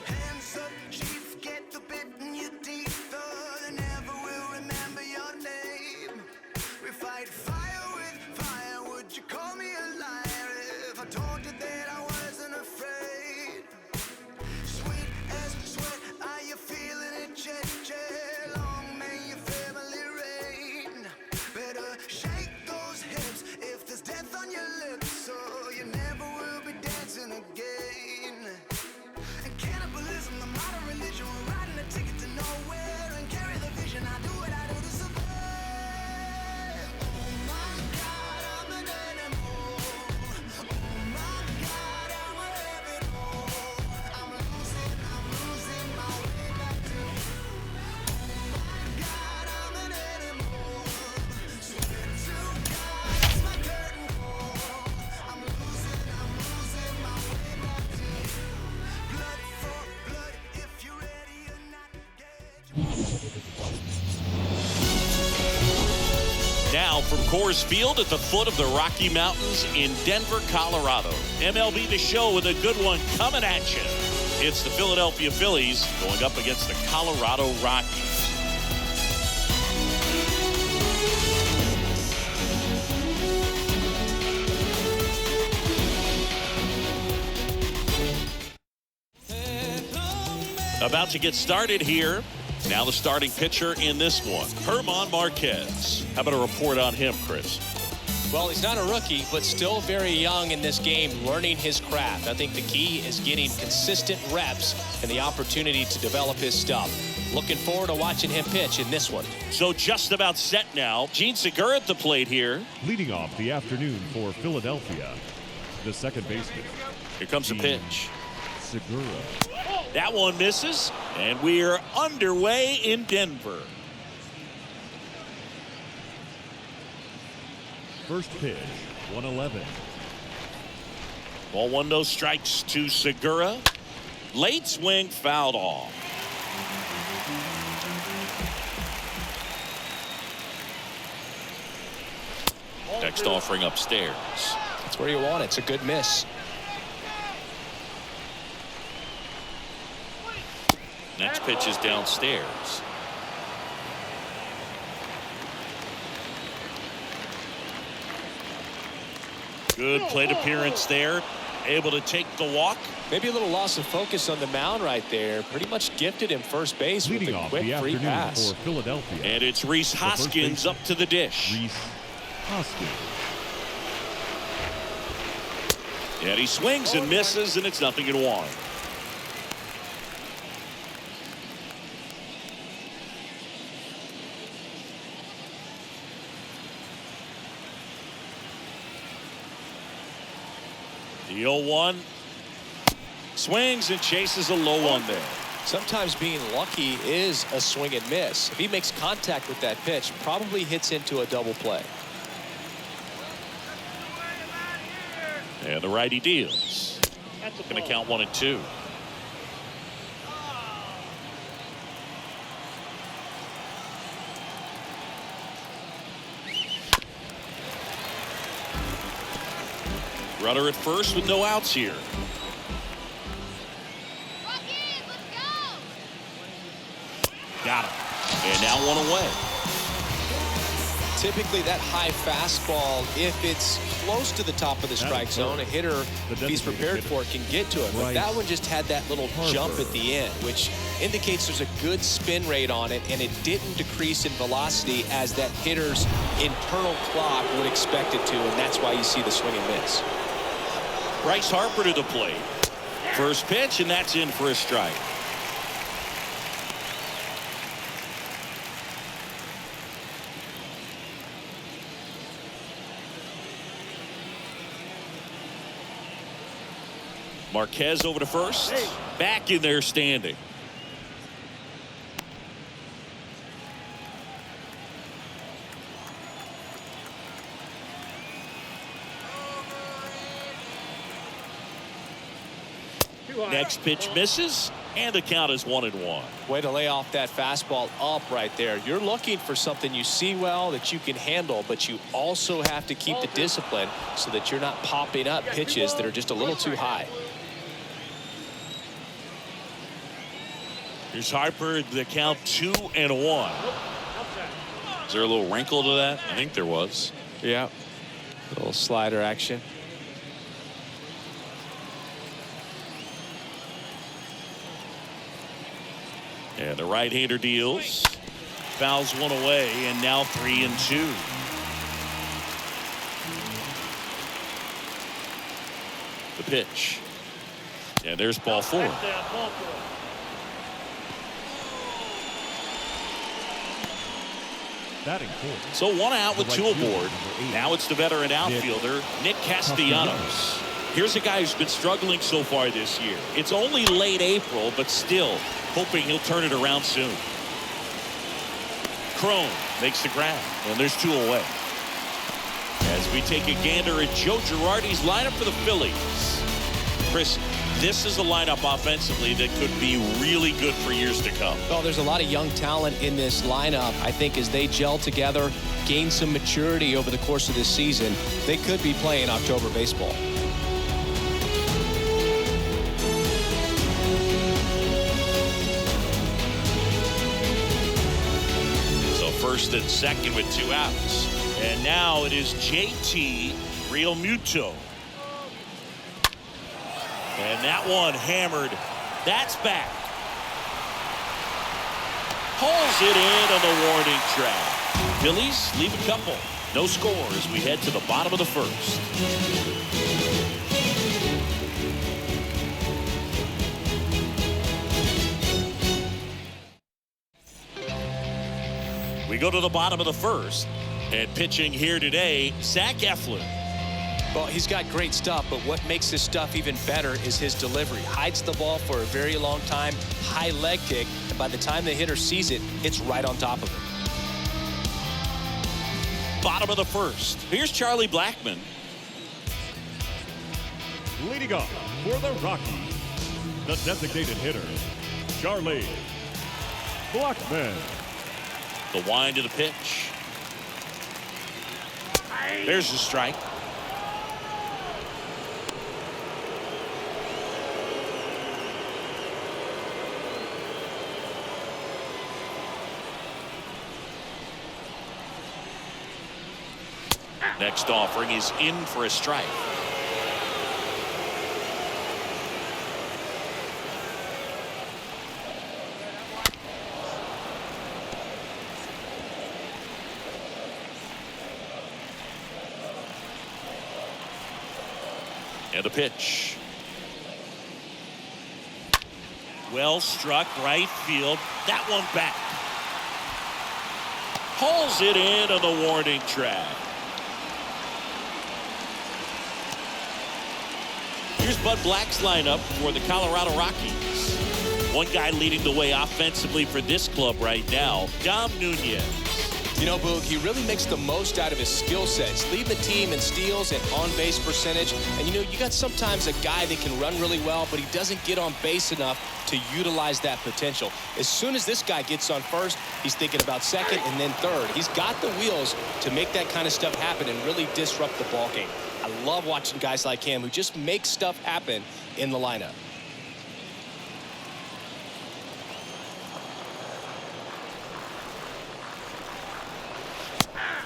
Hands up, chief, get the bit in your teeth. They never will remember your name. We fight fire with fire. Would you call me a liar if I told you that I wasn't afraid? Sweet as sweat, are you feeling it, Jet? Long may your family reign. Better shake those hips if there's death on your lips, so you never will be dancing again. And cannibalism, the modern religion, we're riding a ticket to nowhere and carry the vision. I do what I do to survive. Oh my God, I'm an animal. Oh my God, I'm a rabbit hole. I'm losing my way back to you. Oh my God, I'm an animal. Swear to God, it's my curtain call. I'm losing my way back to you. Blood for blood, if you're ready or not. Now from Coors Field at the foot of the Rocky Mountains in Denver, Colorado. MLB The Show with a good one coming at you. It's the Philadelphia Phillies going up against the Colorado Rockies. About to get started here. Now the starting pitcher in this one, Germán Márquez. How about a report on him, Chris? Well, he's not a rookie, but still very young in this game, learning his craft. I think the key is getting consistent reps and the opportunity to develop his stuff. Looking forward to watching him pitch in this one. So just about set now. Jean Segura at the plate here. Leading off the afternoon for Philadelphia, the second baseman. Here comes the pitch. Segura. That one misses, and we're underway in Denver. First pitch, 111. Ball one, no strikes to Segura. Late swing, fouled off. Next offering upstairs. That's where you want it. It's a good miss. Next pitch is downstairs. Good plate appearance there. Able to take the walk. Maybe a little loss of focus on the mound right there. Pretty much gifted him first base with Leading a off quick the free afternoon pass. for Philadelphia. And it's Rhys Hoskins up to the dish. Rhys Hoskins. And he swings and misses, and it's 0-1. The 0-1 swings and chases a low one there. Sometimes being lucky is a swing and miss. If he makes contact with that pitch, probably hits into a double play. And the righty deals. Going to count 1-2. Runner at first with no outs here. Rockies, let's go! Got him. And now one away. Typically that high fastball, if it's close to the top of the strike zone, a hitter, if he's prepared for it, can get to it. But that one just had that little jump at the end, which indicates there's a good spin rate on it, and it didn't decrease in velocity as that hitter's internal clock would expect it to, and that's why you see the swing and miss. Bryce Harper to the plate. First pitch, and that's in for a strike. Márquez over to first. Back in there standing. Next pitch misses, and the count is 1-1. Way to lay off that fastball up right there. You're looking for something you see well that you can handle, but you also have to keep the discipline so that you're not popping up pitches that are just a little too high. Here's Harper, the count 2-1. Is there a little wrinkle to that? I think there was. Yeah. A little slider action. And the right-hander deals. Fouls one away, and now 3-2. The pitch. And there's ball 4. Batting fourth. So 1 out with 2 aboard. Now it's the veteran outfielder, Nick Castellanos. Here's a guy who's been struggling so far this year. It's only late April, but still hoping he'll turn it around soon. Crone makes the grab, and there's 2 away. As we take a gander at Joe Girardi's lineup for the Phillies. Chris, this is a lineup offensively that could be really good for years to come. Well, there's a lot of young talent in this lineup. I think as they gel together, gain some maturity over the course of this season, they could be playing October baseball. So first and second with 2 outs. And now it is JT Realmuto. And that one hammered. That's back. Pulls it in on the warning track. Phillies leave a couple. No score as we head to the bottom of the first. We go to the bottom of the first. And pitching here today, Zach Eflin. Well, he's got great stuff, but what makes his stuff even better is his delivery. Hides the ball for a very long time, high leg kick, and by the time the hitter sees it, it's right on top of him. Bottom of the first. Here's Charlie Blackmon. Leading off for the Rockies, the designated hitter, Charlie Blackmon. The wind to the pitch. There's the strike. Next offering is in for a strike. And the pitch. Well struck, right field. That one back. Pulls it in on the warning track. Here's Bud Black's lineup for the Colorado Rockies. One guy leading the way offensively for this club right now, Dom Nunez. You know, Boog, he really makes the most out of his skill sets. Lead the team in steals and on-base percentage. And, you know, you got sometimes a guy that can run really well, but he doesn't get on base enough to utilize that potential. As soon as this guy gets on first, he's thinking about second and then third. He's got the wheels to make that kind of stuff happen and really disrupt the ball game. I love watching guys like him who just make stuff happen in the lineup.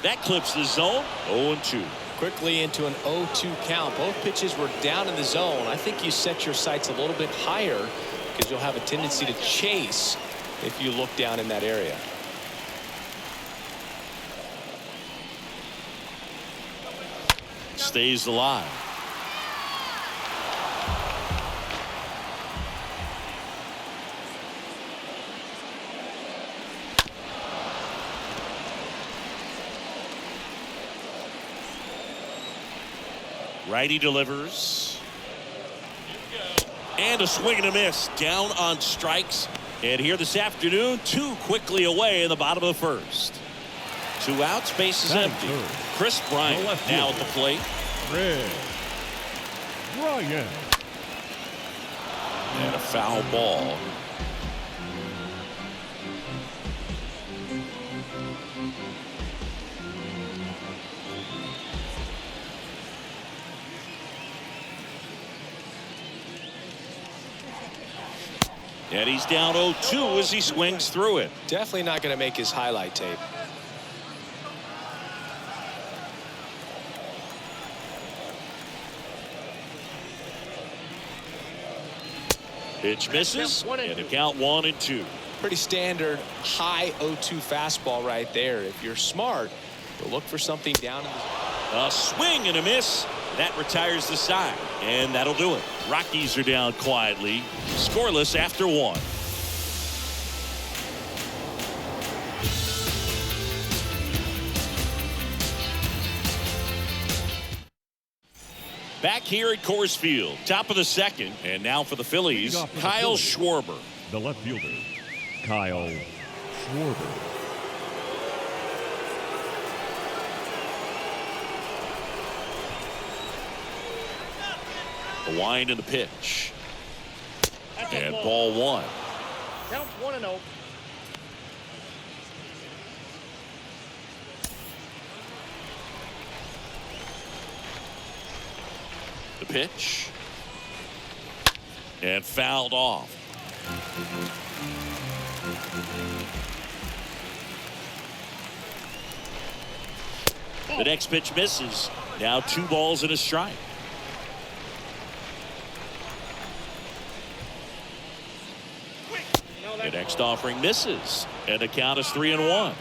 That clips the zone. 0-2. Quickly into an 0-2 count. Both pitches were down in the zone. I think you set your sights a little bit higher because you'll have a tendency to chase if you look down in that area. Stays alive. Righty delivers. And a swing and a miss. Down on strikes. And here this afternoon, 2 quickly away in the bottom of the first. 2 outs, base is empty. Chris Bryant now at the plate. Chris Bryant. And a foul ball. And he's down 0-2 as he swings through it. Definitely not going to make his highlight tape. Pitch misses, and a count 1-2. Pretty standard high 0-2 fastball right there. If you're smart, you'll look for something down in the... A swing and a miss. That retires the side, and that'll do it. Rockies are down quietly, scoreless after 1. Back here at Coors Field, top of the second, and now for the Phillies, Kyle Schwarber. The left fielder, Kyle Schwarber. The wind and the pitch. And ball 1. Count 1-0. The pitch. And fouled off. The next pitch misses. Now 2 balls and a strike. The next offering misses, and the count is 3-1.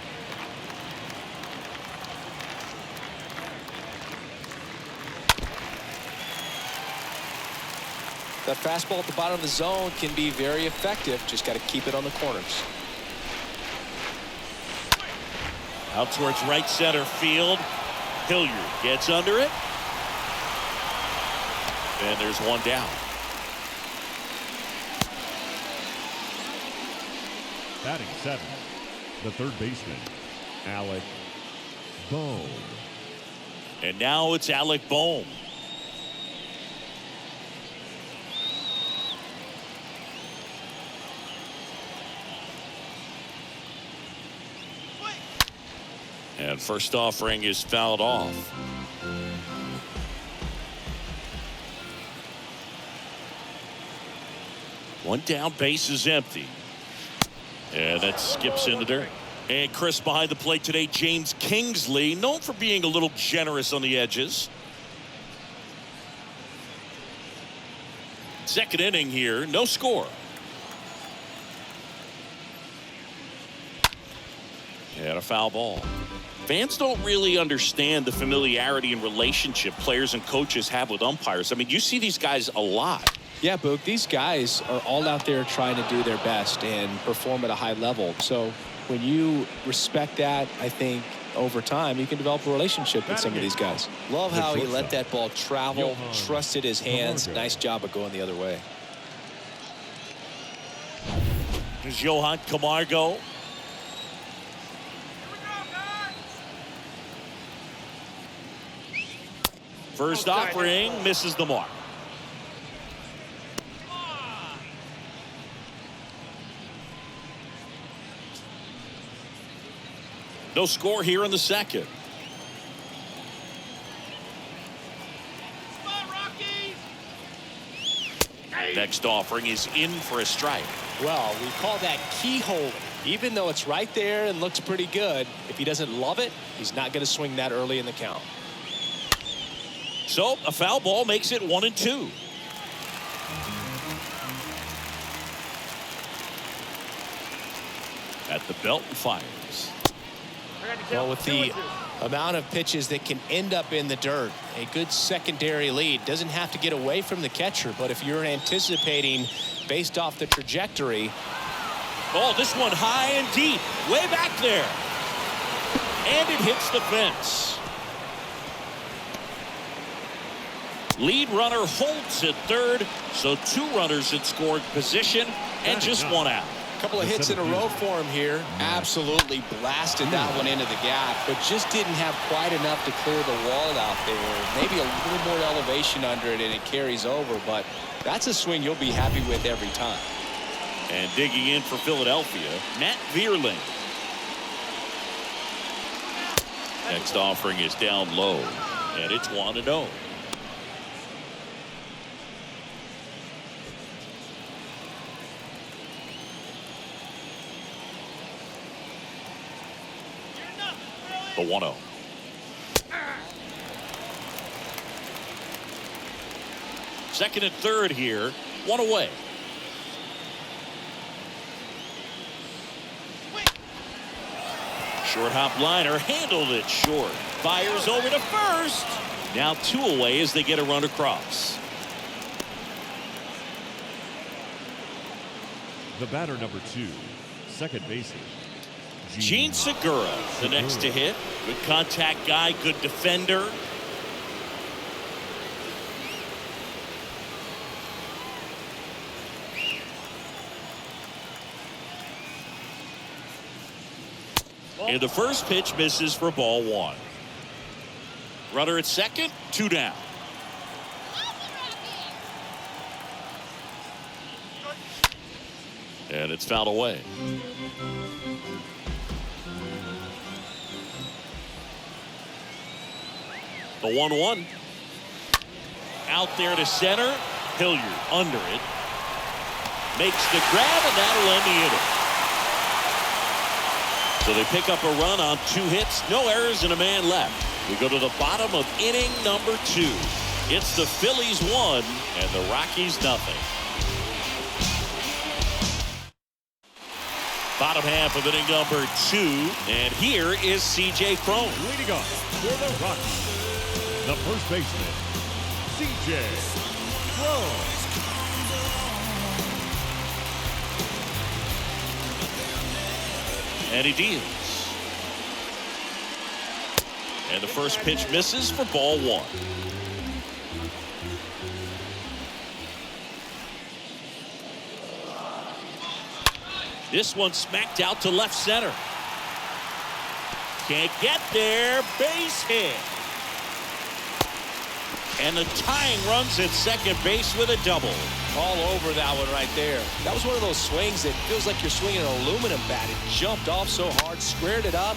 That fastball at the bottom of the zone can be very effective. Just got to keep it on the corners. Out towards right center field. Hilliard gets under it. And there's 1 down. Batting 7th, the third baseman, Alec Bohm. And now it's Alec Bohm. And first offering is fouled off. One down, base is empty. And that skips in the dirt. And Chris behind the plate today, James Kingsley, known for being a little generous on the edges. Second inning here, no score. And a foul ball. Fans don't really understand the familiarity and relationship players and coaches have with umpires. I mean, you see these guys a lot. Yeah, Boog, these guys are all out there trying to do their best and perform at a high level. So when you respect that, I think over time you can develop a relationship with some of these guys. Love how he let that ball travel, trusted his hands. Nice job of going the other way. There's Johan Camargo. First offering misses the mark. No score here in the second. Next offering is in for a strike. Well, we call that keyhole. Even though it's right there and looks pretty good, if he doesn't love it, he's not going to swing that early in the count. So a foul ball makes it 1-2. At the belt and fires. Well, with the amount of pitches that can end up in the dirt, a good secondary lead. Doesn't have to get away from the catcher, but if you're anticipating based off the trajectory. Oh, this one high and deep, way back there. And it hits the fence. Lead runner holds at third, so 2 runners in scoring position and just 1 out. A couple of hits in a row for him here. Absolutely blasted that one into the gap, but just didn't have quite enough to clear the wall out there. Maybe a little more elevation under it and it carries over, but that's a swing you'll be happy with every time. And digging in for Philadelphia, Matt Vierling. Next offering is down low, and it's 1-0. The 1-0. Second and third here. One away. Short hop liner, handled it short. Fires over to first. Now 2 away as they get a run across. The batter number 2, second baseman, Gene Segura, the next to hit. Good contact guy, good defender. And the first pitch misses for ball 1. Runner at second, 2 down. And it's fouled away. The 1-1. Out there to center. Hilliard under it. Makes the grab, and that'll end the inning. So they pick up a run on 2 hits, no errors, and a man left. We go to the bottom of inning number 2. It's the Phillies 1 and the Rockies nothing. Bottom half of inning number 2, and here is C.J. Cron. leading off for the Rockies, the first baseman, C.J. Cron. And he deals. And the first pitch misses for ball 1. This one smacked out to left center. Can't get there. Base hit. And the tying runs at second base with a double. All over that one right there. That was one of those swings that feels like you're swinging an aluminum bat. It jumped off so hard, squared it up,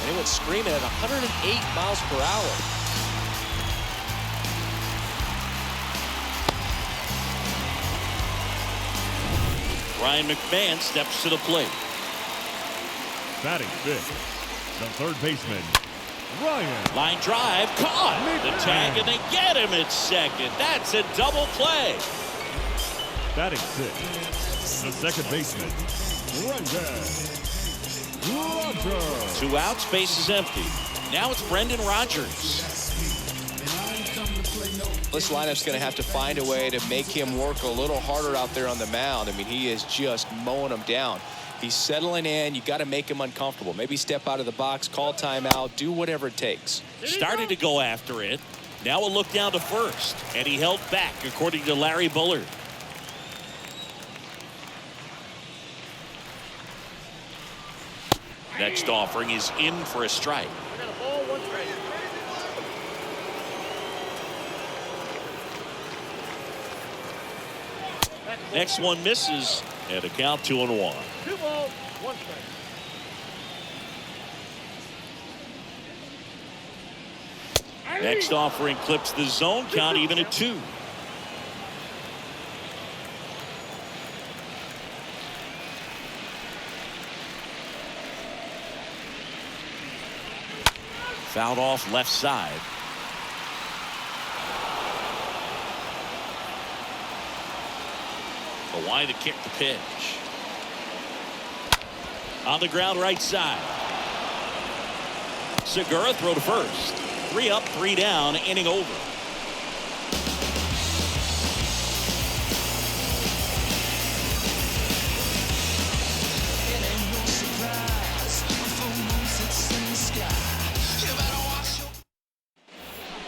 and it went screaming at 108 miles per hour. Ryan McMahon steps to the plate. Batting fifth, the third baseman, Ryan. Line drive, caught. The tag, and they get him at second. That's a double play. Batting sixth, the second baseman, Ryan. 2 outs, base is empty. Now it's Brendan Rodgers. This lineup's going to have to find a way to make him work a little harder out there on the mound. I mean, he is just mowing them down. He's settling in. You got to make him uncomfortable. Maybe step out of the box, call timeout, do whatever it takes. Started to go after it. Now a look down to first, and he held back, according to Larry Bullard. Next offering is in for a strike. I got a ball, 1 strike. Next one misses, and a count 2-1. 2 balls, 1 strike. Next offering clips the zone, count even at 2. Fouled off left side. Why to kick the pitch. On the ground right side. Segura throw to first. 3 up, 3 down, inning over.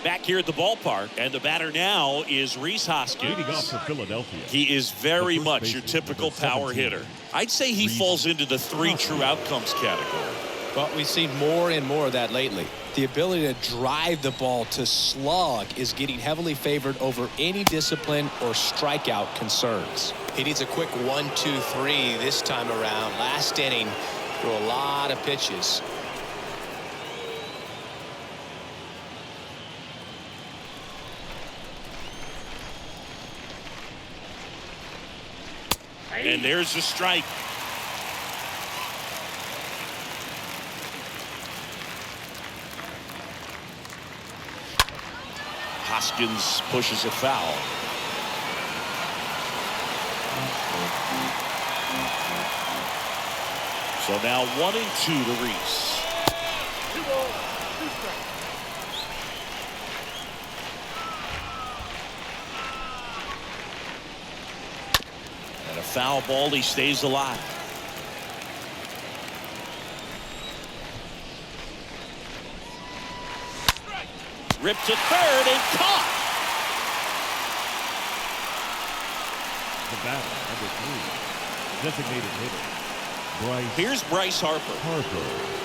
Back here at the ballpark, and the batter now is Rhys Hoskins. Leading off for Philadelphia. He is very much your typical power hitter. I'd say he falls into the 3 true outcomes category. But we've seen more and more of that lately. The ability to drive the ball to slug is getting heavily favored over any discipline or strikeout concerns. He needs a quick 1-2-3 this time around. Last inning, threw a lot of pitches. And there's a strike. – Hoskins pushes it foul. So now 1-2 to Reese. 2 balls, 2 strikes. And a foul ball, he stays alive. Ripped to third and caught. The batter, number 3, designated hitter, Bryce Here's Bryce Harper. Harper.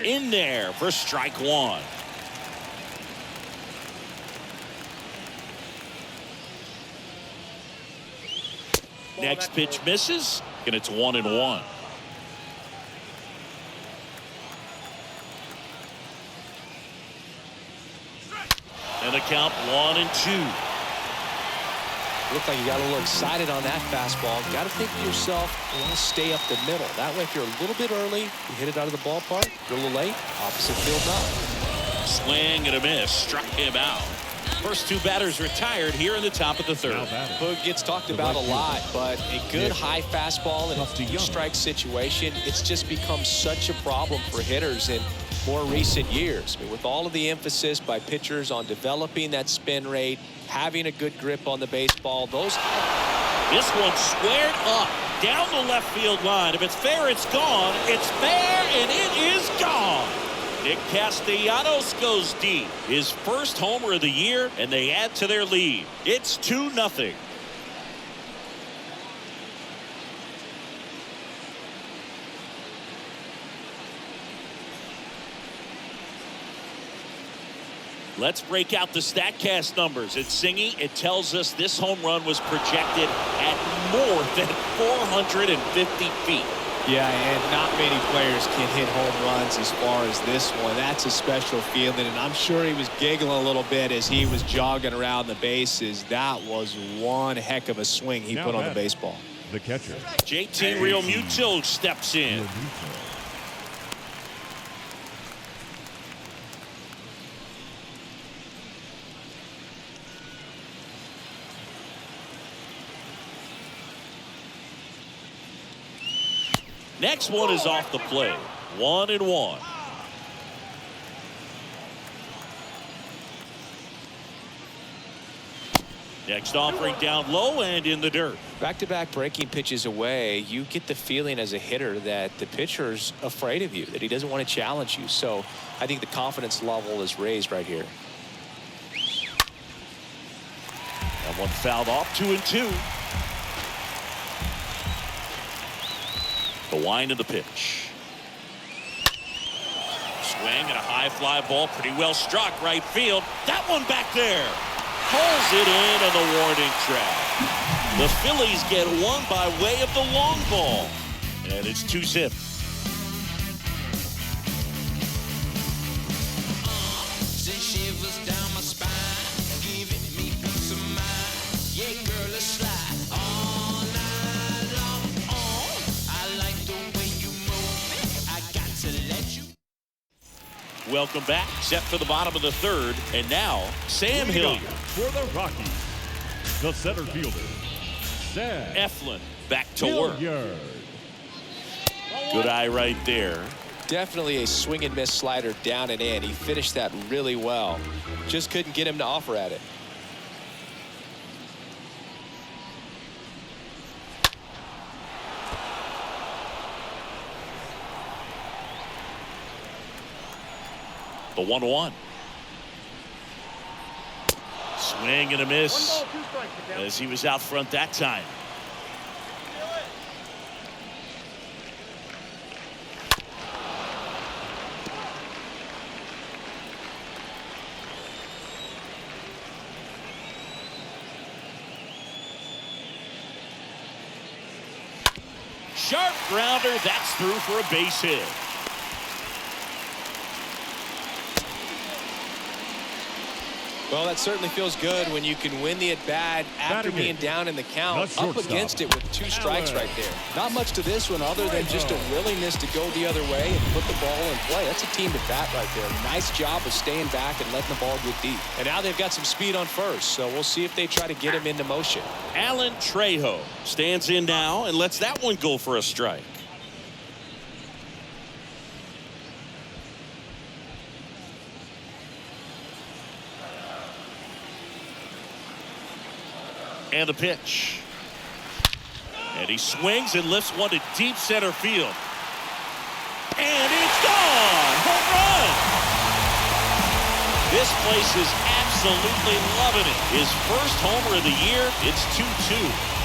In there for strike 1. Next pitch misses, and it's 1-1. And the count 1-2. Looked like you got a little excited on that fastball. Got to think to yourself, you want to stay up the middle. That way, if you're a little bit early, you hit it out of the ballpark. If you're a little late, opposite field knock. Swing and a miss, struck him out. First 2 batters retired here in the top of the 3rd. Hook gets talked about a lot, but a good high fastball in a 2-strike situation, it's just become such a problem for hitters in more recent years. I mean, with all of the emphasis by pitchers on developing that spin rate, having a good grip on the baseball, this one squared up down the left field line. If it's fair, it's gone. It's fair, and it is gone. Nick Castellanos goes deep. His first homer of the year, and they add to their lead. It's 2-0. Let's break out the StatCast numbers. At Singy, it tells us this home run was projected at more than 450 feet. Yeah, and not many players can hit home runs as far as this one. That's a special feeling, and I'm sure he was giggling a little bit as he was jogging around the bases. That was one heck of a swing he put on the baseball. The catcher, JT Realmuto steps in. Next one is off the plate. 1-1. Next offering down low and in the dirt. Back-to-back breaking pitches away, you get the feeling as a hitter that the pitcher's afraid of you, that he doesn't want to challenge you. So I think the confidence level is raised right here. That one fouled off. 2-2. The wind of the pitch. Swing and a high fly ball, pretty well struck right field. That one back there. Pulls it in on the warning track. The Phillies get one by way of the long ball. And it's 2-zip. Welcome back. Set for the bottom of the 3rd. And now, Sam Hilliard. For the Rockies, the center fielder, Sam Eflin back to work. Hilliard. Good eye right there. Definitely a swing and miss slider down and in. He finished that really well. Just couldn't get him to offer at it. The 1-1. Swing and a miss 1 ball, 2 strikes. as he was out front that time. sharp grounder. That's through for a base hit. Well, that certainly feels good when you can win the at-bat after being down in the count, up against it with 2 strikes right there. Not much to this one other than just a willingness to go the other way and put the ball in play. That's a team at-bat right there. Nice job of staying back and letting the ball get deep. And now they've got some speed on first, so we'll see if they try to get him into motion. Alan Trejo stands in now and lets that one go for a strike. And the pitch. And he swings and lifts one to deep center field. And it's gone! Home run! This place is absolutely loving it. His first homer of the year. It's 2-2.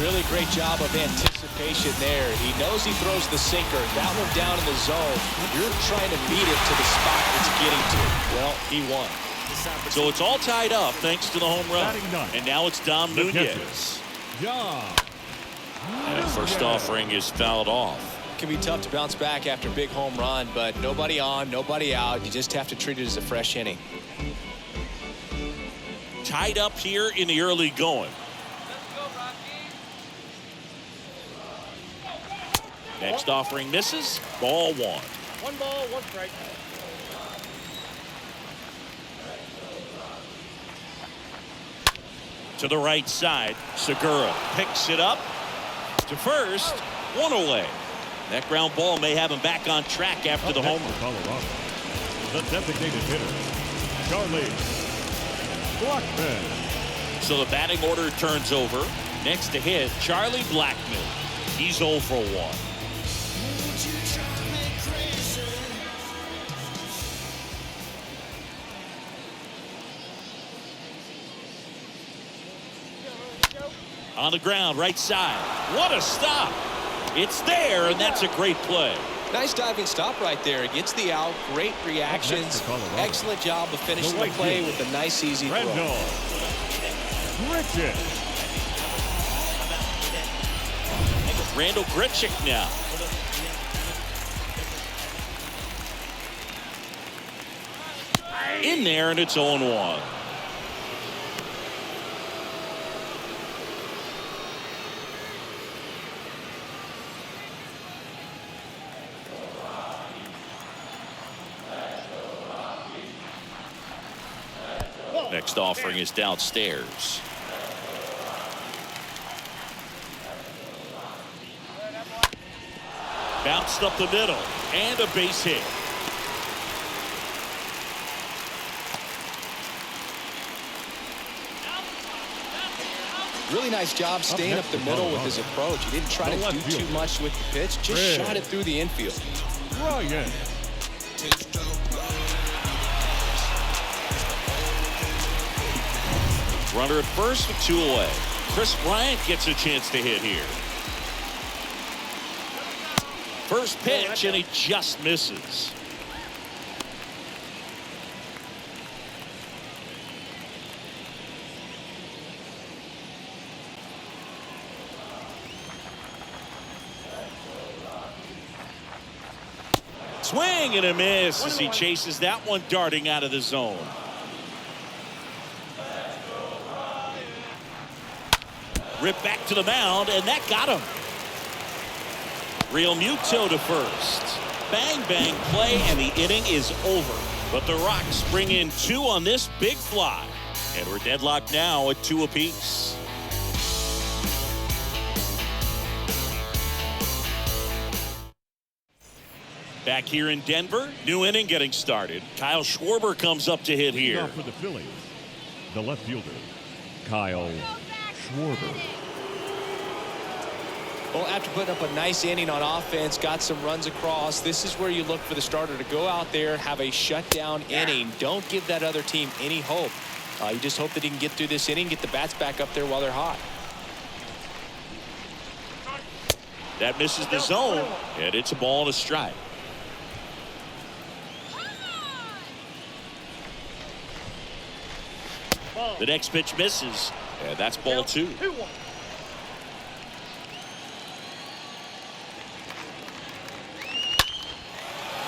Really great job of anticipation there. He knows he throws the sinker. That one down in the zone. You're trying to beat it to the spot it's getting to. Well, he won. So it's all tied up thanks to the home run. And now it's Dom Nunez. And first offering is fouled off. It can be tough to bounce back after a big home run, but nobody on, nobody out. You just have to treat it as a fresh inning. Tied up here in the early going. Next offering misses. Ball 1. 1 ball, 1 strike. To the right side. Segura picks it up to first. 1 away. That ground ball may have him back on track after the homer. Colorado, the designated hitter, Charlie Blackmon. So the batting order turns over. Next to hit, Charlie Blackmon. He's 0 for 1. On the ground, right side. What a stop. It's there, and that's a great play. Nice diving stop right there. Gets the out. Great reactions. Excellent job of finishing the play with a nice, easy throw. Grichuk. Randall Grichuk now. In there, and it's 0-1. Next offering is downstairs. Bounced up the middle and a base hit. Really nice job staying up the middle with his approach. He didn't try to do too much with the pitch, just shot it through the infield. Ryan. Runner at first with 2 away. Chris Bryant gets a chance to hit here. First pitch, and he just misses. Swing and a miss as he chases that one darting out of the zone. Ripped back to the mound, and that got him. Real Muto to first. Bang, bang play, and the inning is over. But the Rocks bring in 2 on this big fly. And we're deadlocked now at 2 apiece. Back here in Denver, new inning getting started. Kyle Schwarber comes up to hit here. For the Phillies, the left fielder, Kyle Schwarber. Well, after putting up a nice inning on offense, got some runs across, this is where you look for the starter to go out there, have a shutdown inning. Don't give that other team any hope. You just hope that he can get through this inning, get the bats back up there while they're hot. That misses the zone, and it's a ball and a strike. The next pitch misses, and that's ball 2. 2-1.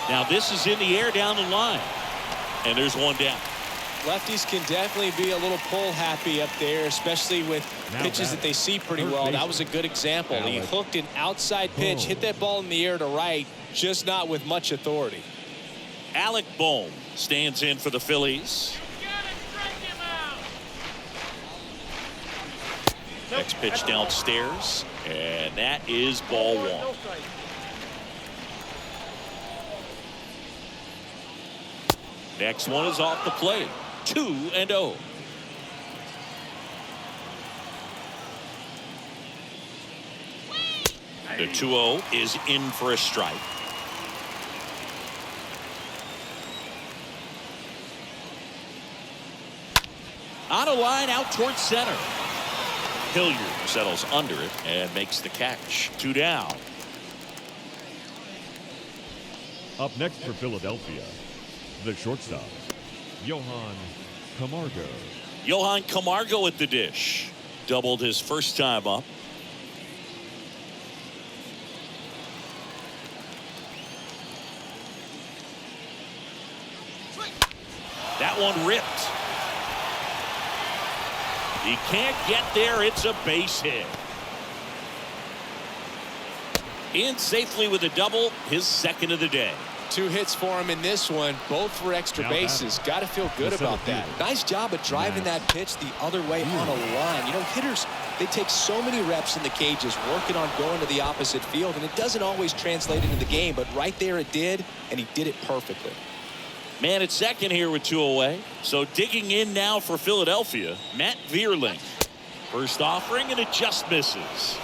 Now this is in the air down the line, and there's one down. Lefties can definitely be a little pull happy up there, especially with pitches that they see pretty well. That was a good example. He hooked an outside pitch, hit that ball in the air to right, just not with much authority. Alec Bohm stands in for the Phillies. Next pitch downstairs, and that is ball 1. Next one is off the plate. 2-0. The 2-0 is in for a strike. On a line out towards center. Hilliard settles under it and makes the catch. 2 down. Up next for Philadelphia, the shortstop, Johan Camargo. Johan Camargo at the dish. Doubled his first time up. That one ripped. He can't get there. It's a base hit. In safely with a double, his second of the day. 2 hits for him in this one, both for extra bases. Got to feel good about that. Nice job of driving that pitch the other way on a line. You know, hitters, they take so many reps in the cages working on going to the opposite field, and it doesn't always translate into the game, but right there it did, and he did it perfectly. Man at second here with 2 away. So digging in now for Philadelphia, Matt Vierling. First offering, and it just misses.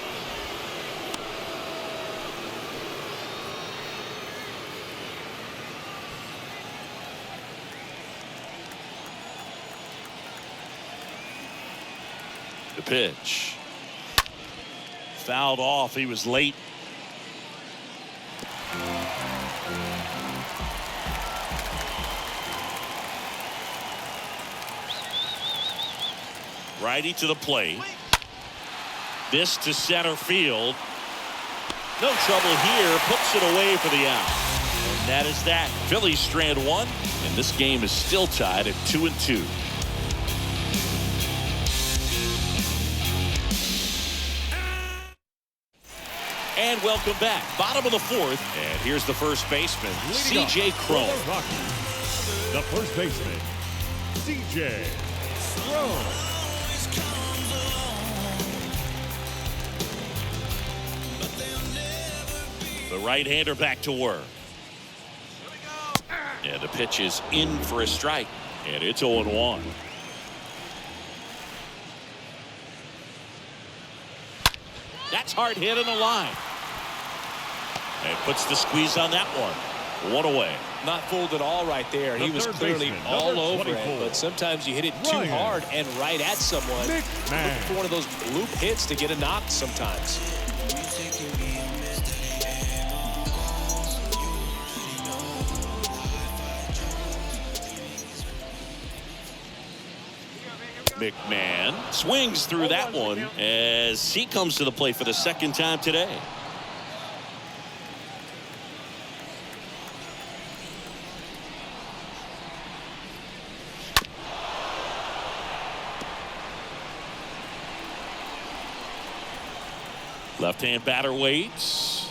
The pitch. Fouled off. He was late. Righty to the plate. This to center field. No trouble here. Puts it away for the out. And that is that. Phillies strand 1, and this game is still tied at 2-2. And welcome back. Bottom of the 4th. And here's the first baseman, C.J. Cron. The first baseman, C.J. Cron. The right-hander back to work. And the pitch is in for a strike. And it's 0-1. That's hard hit on the line. And puts the squeeze on that one. 1 away. Not fooled at all right there. He was clearly all over it, but sometimes you hit it too hard and right at someone. Looking for one of those loop hits to get a knock sometimes. McMahon swings through that one as he comes to the plate for the second time today. Left-hand batter waits.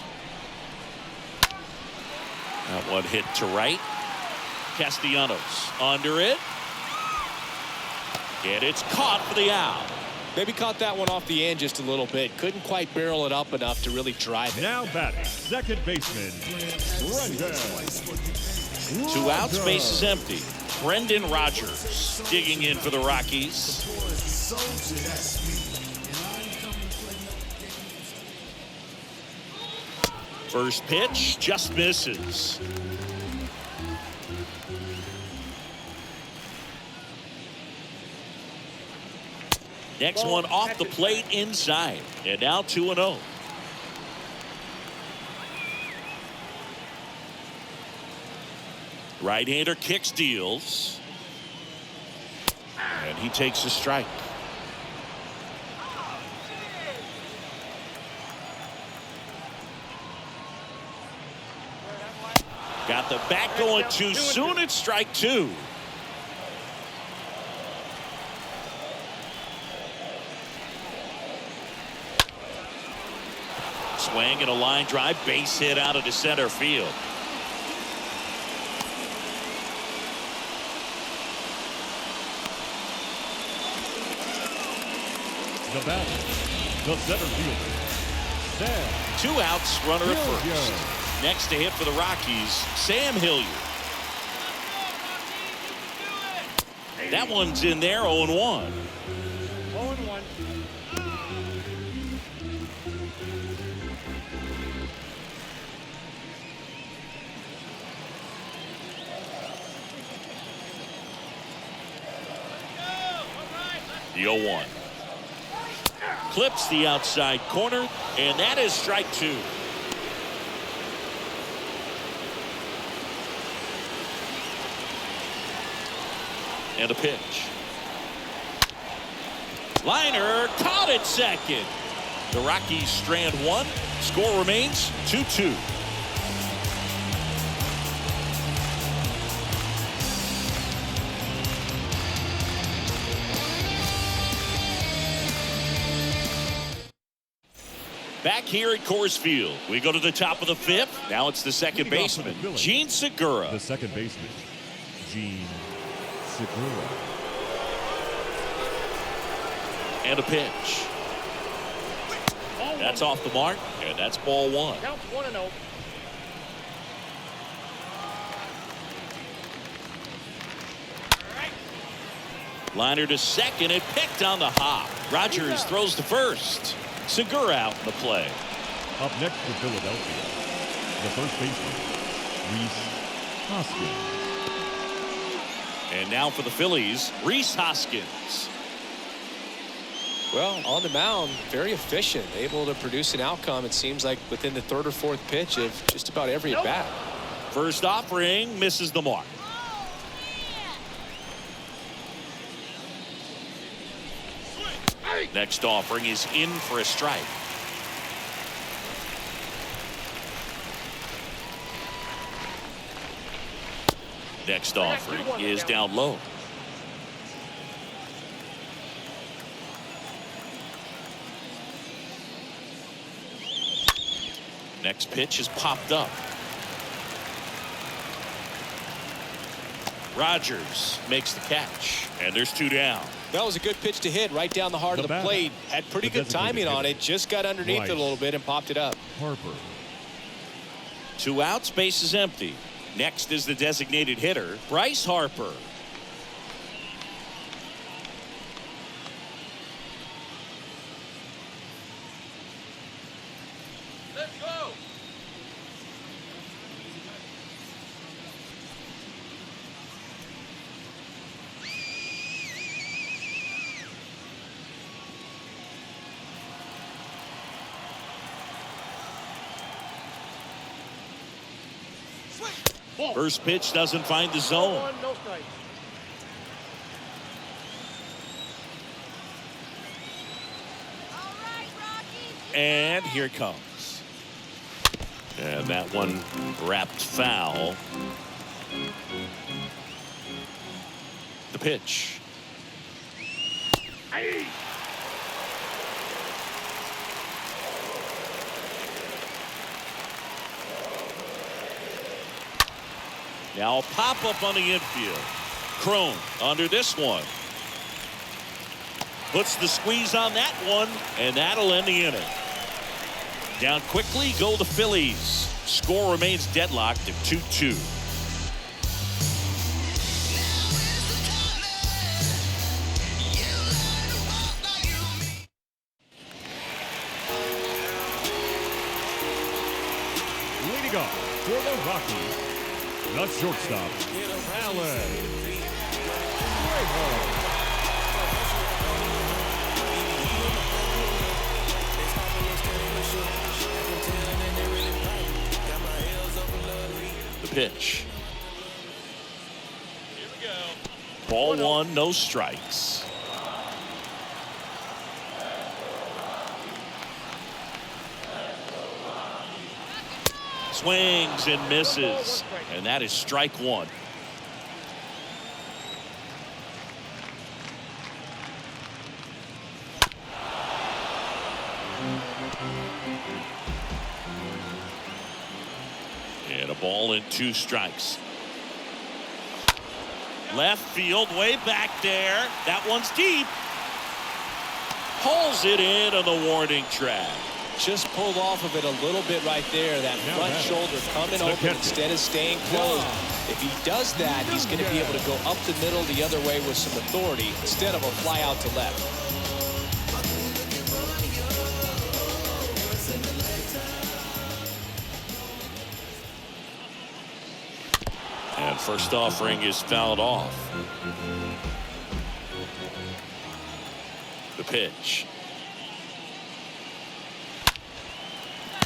That one hit to right. Castellanos under it. And it's caught for the out. Maybe caught that one off the end just a little bit. Couldn't quite barrel it up enough to really drive it. Now batting, second baseman, Brendan. 2 outs, base is empty. Brendan Rodgers digging in for the Rockies. First pitch just misses. Next one off the plate inside. And now 2-0. Right-hander kicks, deals. And he takes a strike. Got the bat going too soon. It's strike two. Swing and a line drive, base hit out of the center field. The batter, the center fielder, Sam. 2 outs, runner at first. Hilliard. Next to hit for the Rockies, Sam Hilliard. That one's in there, 0-1. 0-1. The 0-1. Clips the outside corner, and that is strike two. And a pitch. Liner caught at second. The Rockies strand one. Score remains 2-2. Back here at Coors Field, we go to the top of the fifth. Now it's the second baseman, Gene Segura. The second baseman, Gene Segura. And a pitch. That's off the mark, and that's ball one. Counts 1-0. Liner to second, and picked on the hop. Rogers throws to first. Segura out in the play. Up next for Philadelphia, the first baseman, Rhys Hoskins. And now for the Phillies, Rhys Hoskins. Well, on the mound, very efficient, able to produce an outcome, it seems like, within the third or fourth pitch of just about every at bat. First offering misses the mark. Next offering is in for a strike. Next offering is down low. Next pitch is popped up. Rogers makes the catch, and there's 2 down. That was a good pitch to hit right down the heart of the plate. Had pretty good timing on it. Just got underneath it a little bit and popped it up. Harper. 2 outs, base is empty. Next is the designated hitter, Bryce Harper. Let's go. First pitch doesn't find the zone. 1, no strike. All right, Rockies. And here it comes. And that one wrapped foul. The pitch. Now a pop-up on the infield. Crone under this one. Puts the squeeze on that one, and that'll end the inning. Down quickly go the Phillies. Score remains deadlocked at 2-2. Leading off for the Rockies, the shortstop, Eflin. The pitch. Ball one, no strikes. Swings and misses, and that is strike one. And a ball and 2 strikes. Left field, way back there. That one's deep. Pulls it in on the warning track. Just pulled off of it a little bit right there. That front shoulder coming open instead of staying closed. If he does that, he's going to be able to go up the middle the other way with some authority instead of a fly out to left. And first offering is fouled off. The pitch.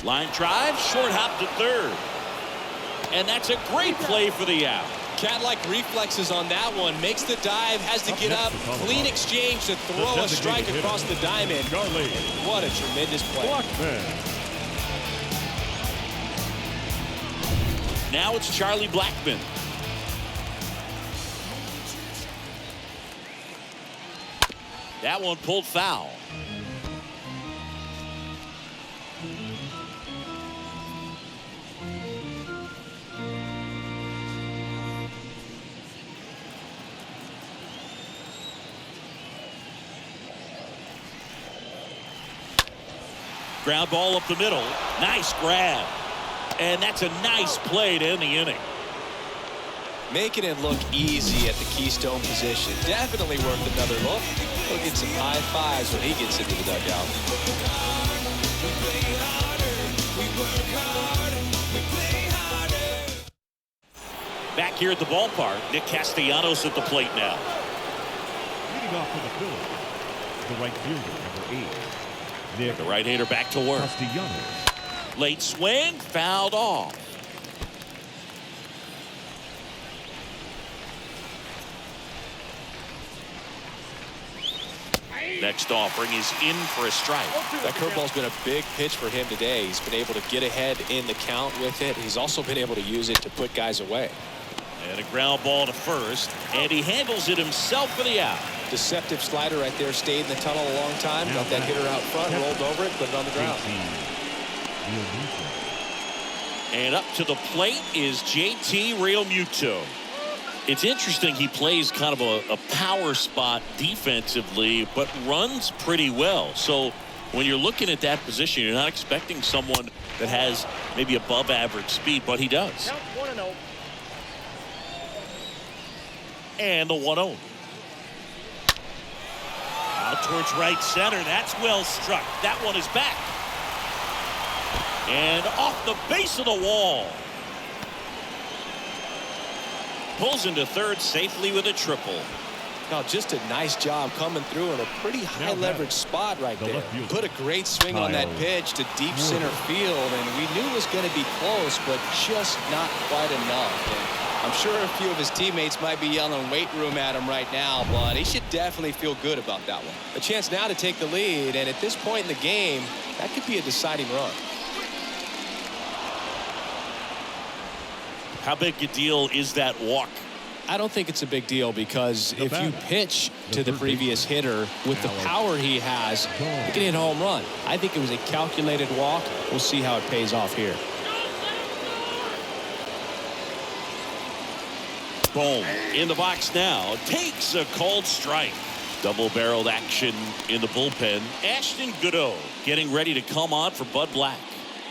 Line drive, short hop to third. And that's a great play for the out. Cat-like reflexes on that one. Makes the dive, has to get up. Clean exchange to throw a strike across the diamond. What a tremendous play. Now it's Charlie Blackmon. That one pulled foul. Ground ball up the middle. Nice grab. And that's a nice play to end the inning. Making it look easy at the keystone position. Definitely worth another look. He'll get some high fives when he gets into the dugout. Back here at the ballpark, Nick Castellanos at the plate now. Leading off for the Phillies, the right fielder, number 8. Nick, the right-hander back to work. Castellanos. Late swing, fouled off. Next offering is in for a strike. That curveball's been a big pitch for him today. He's been able to get ahead in the count with it. He's also been able to use it to put guys away. And a ground ball to first, and he handles it himself for the out. Deceptive slider right there. Stayed in the tunnel a long time. Got that hitter out front, rolled over it, put it on the ground. And up to the plate is JT Realmuto. It's interesting, he plays kind of a power spot defensively, but runs pretty well. So when you're looking at that position, you're not expecting someone that has maybe above average speed, but he does. Count 1-0. And the 1-0. Out towards right center. That's well struck. That one is back. And off the base of the wall. Pulls into third safely with a triple. Now, just a nice job coming through in a pretty high leverage spot right there. Put a great swing on that pitch to deep center field, and we knew it was going to be close, but just not quite enough. And I'm sure a few of his teammates might be yelling weight room at him right now, but he should definitely feel good about that one. A chance now to take the lead, and at this point in the game, that could be a deciding run. How big a deal is that walk? I don't think it's a big deal because if you pitch to the previous hitter with the power he has, you can hit a home run. I think it was a calculated walk. We'll see how it pays off here. Boom. In the box now. Takes a called strike. Double-barreled action in the bullpen. Ashton Goudeau getting ready to come on for Bud Black.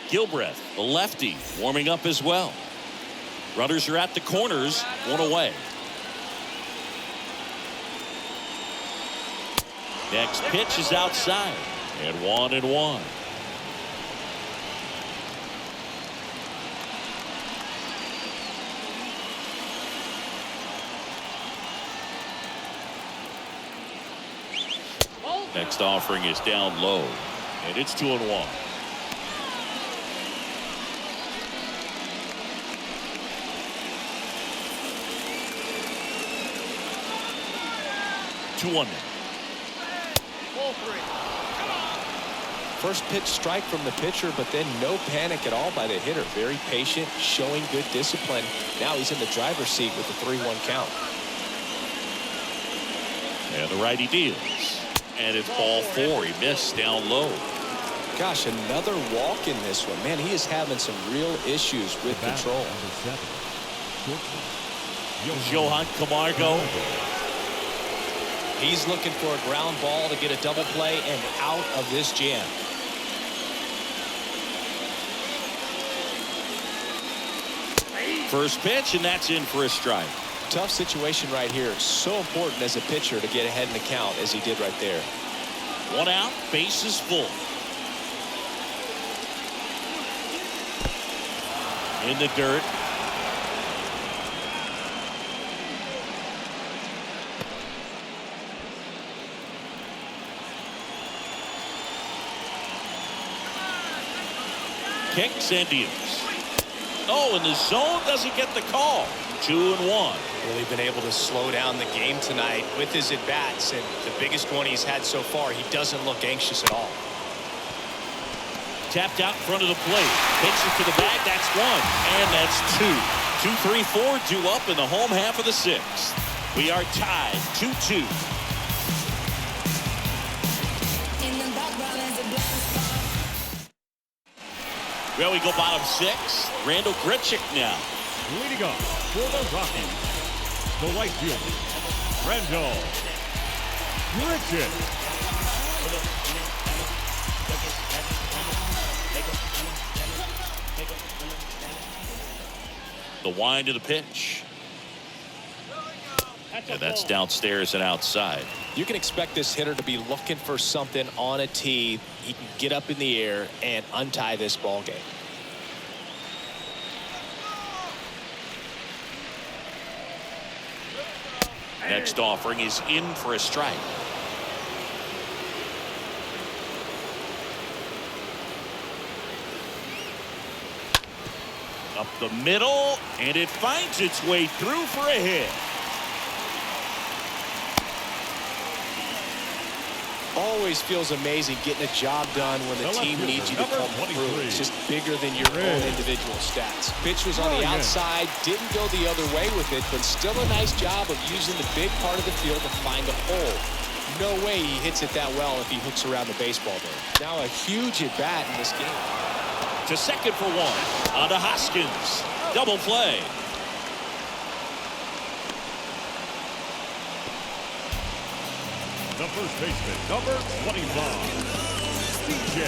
Gilbreth, the lefty, warming up as well. Runners are at the corners, one away. Next pitch is outside, and 1-1. Next offering is down low, and it's 2-1. 2-1. Ball 3. First pitch strike from the pitcher, but then no panic at all by the hitter. Very patient, showing good discipline. Now he's in the driver's seat with the 3-1 count. And the righty deals. And it's ball 4. He missed down low. Gosh, another walk in this one. Man, he is having some real issues with control. Johan Camargo. He's looking for a ground ball to get a double play and out of this jam. First pitch, and that's in for a strike. Tough situation right here. So important as a pitcher to get ahead in the count as he did right there. 1 out, bases full. In the dirt. Kicks and deals. Oh, and the zone doesn't get the call. 2-1. Really been able to slow down the game tonight with his at-bats, and the biggest one he's had so far. He doesn't look anxious at all. Tapped out in front of the plate. Takes it to the bag. That's 1. And that's 2. 2, 3, 4. 2 up in the home half of the 6th. We are tied 2-2. Well, we go bottom 6. Randall Grichuk now. Leading off for the Rockies, the right fielder, Randall Grichuk. The wind of the pitch. And that's downstairs and outside. You can expect this hitter to be looking for something on a tee. He can get up in the air and untie this ball game. Next offering is in for a strike. Up the middle, and it finds its way through for a hit. Always feels amazing getting a job done when the team needs you to come through. It's just bigger than your own individual stats. Pitch was on the outside, didn't go the other way with it, but still a nice job of using the big part of the field to find a hole. No way he hits it that well if he hooks around the baseball there. Now a huge at bat in this game. To second for 1. On to Hoskins. Double play. The first baseman, number 25, C.J.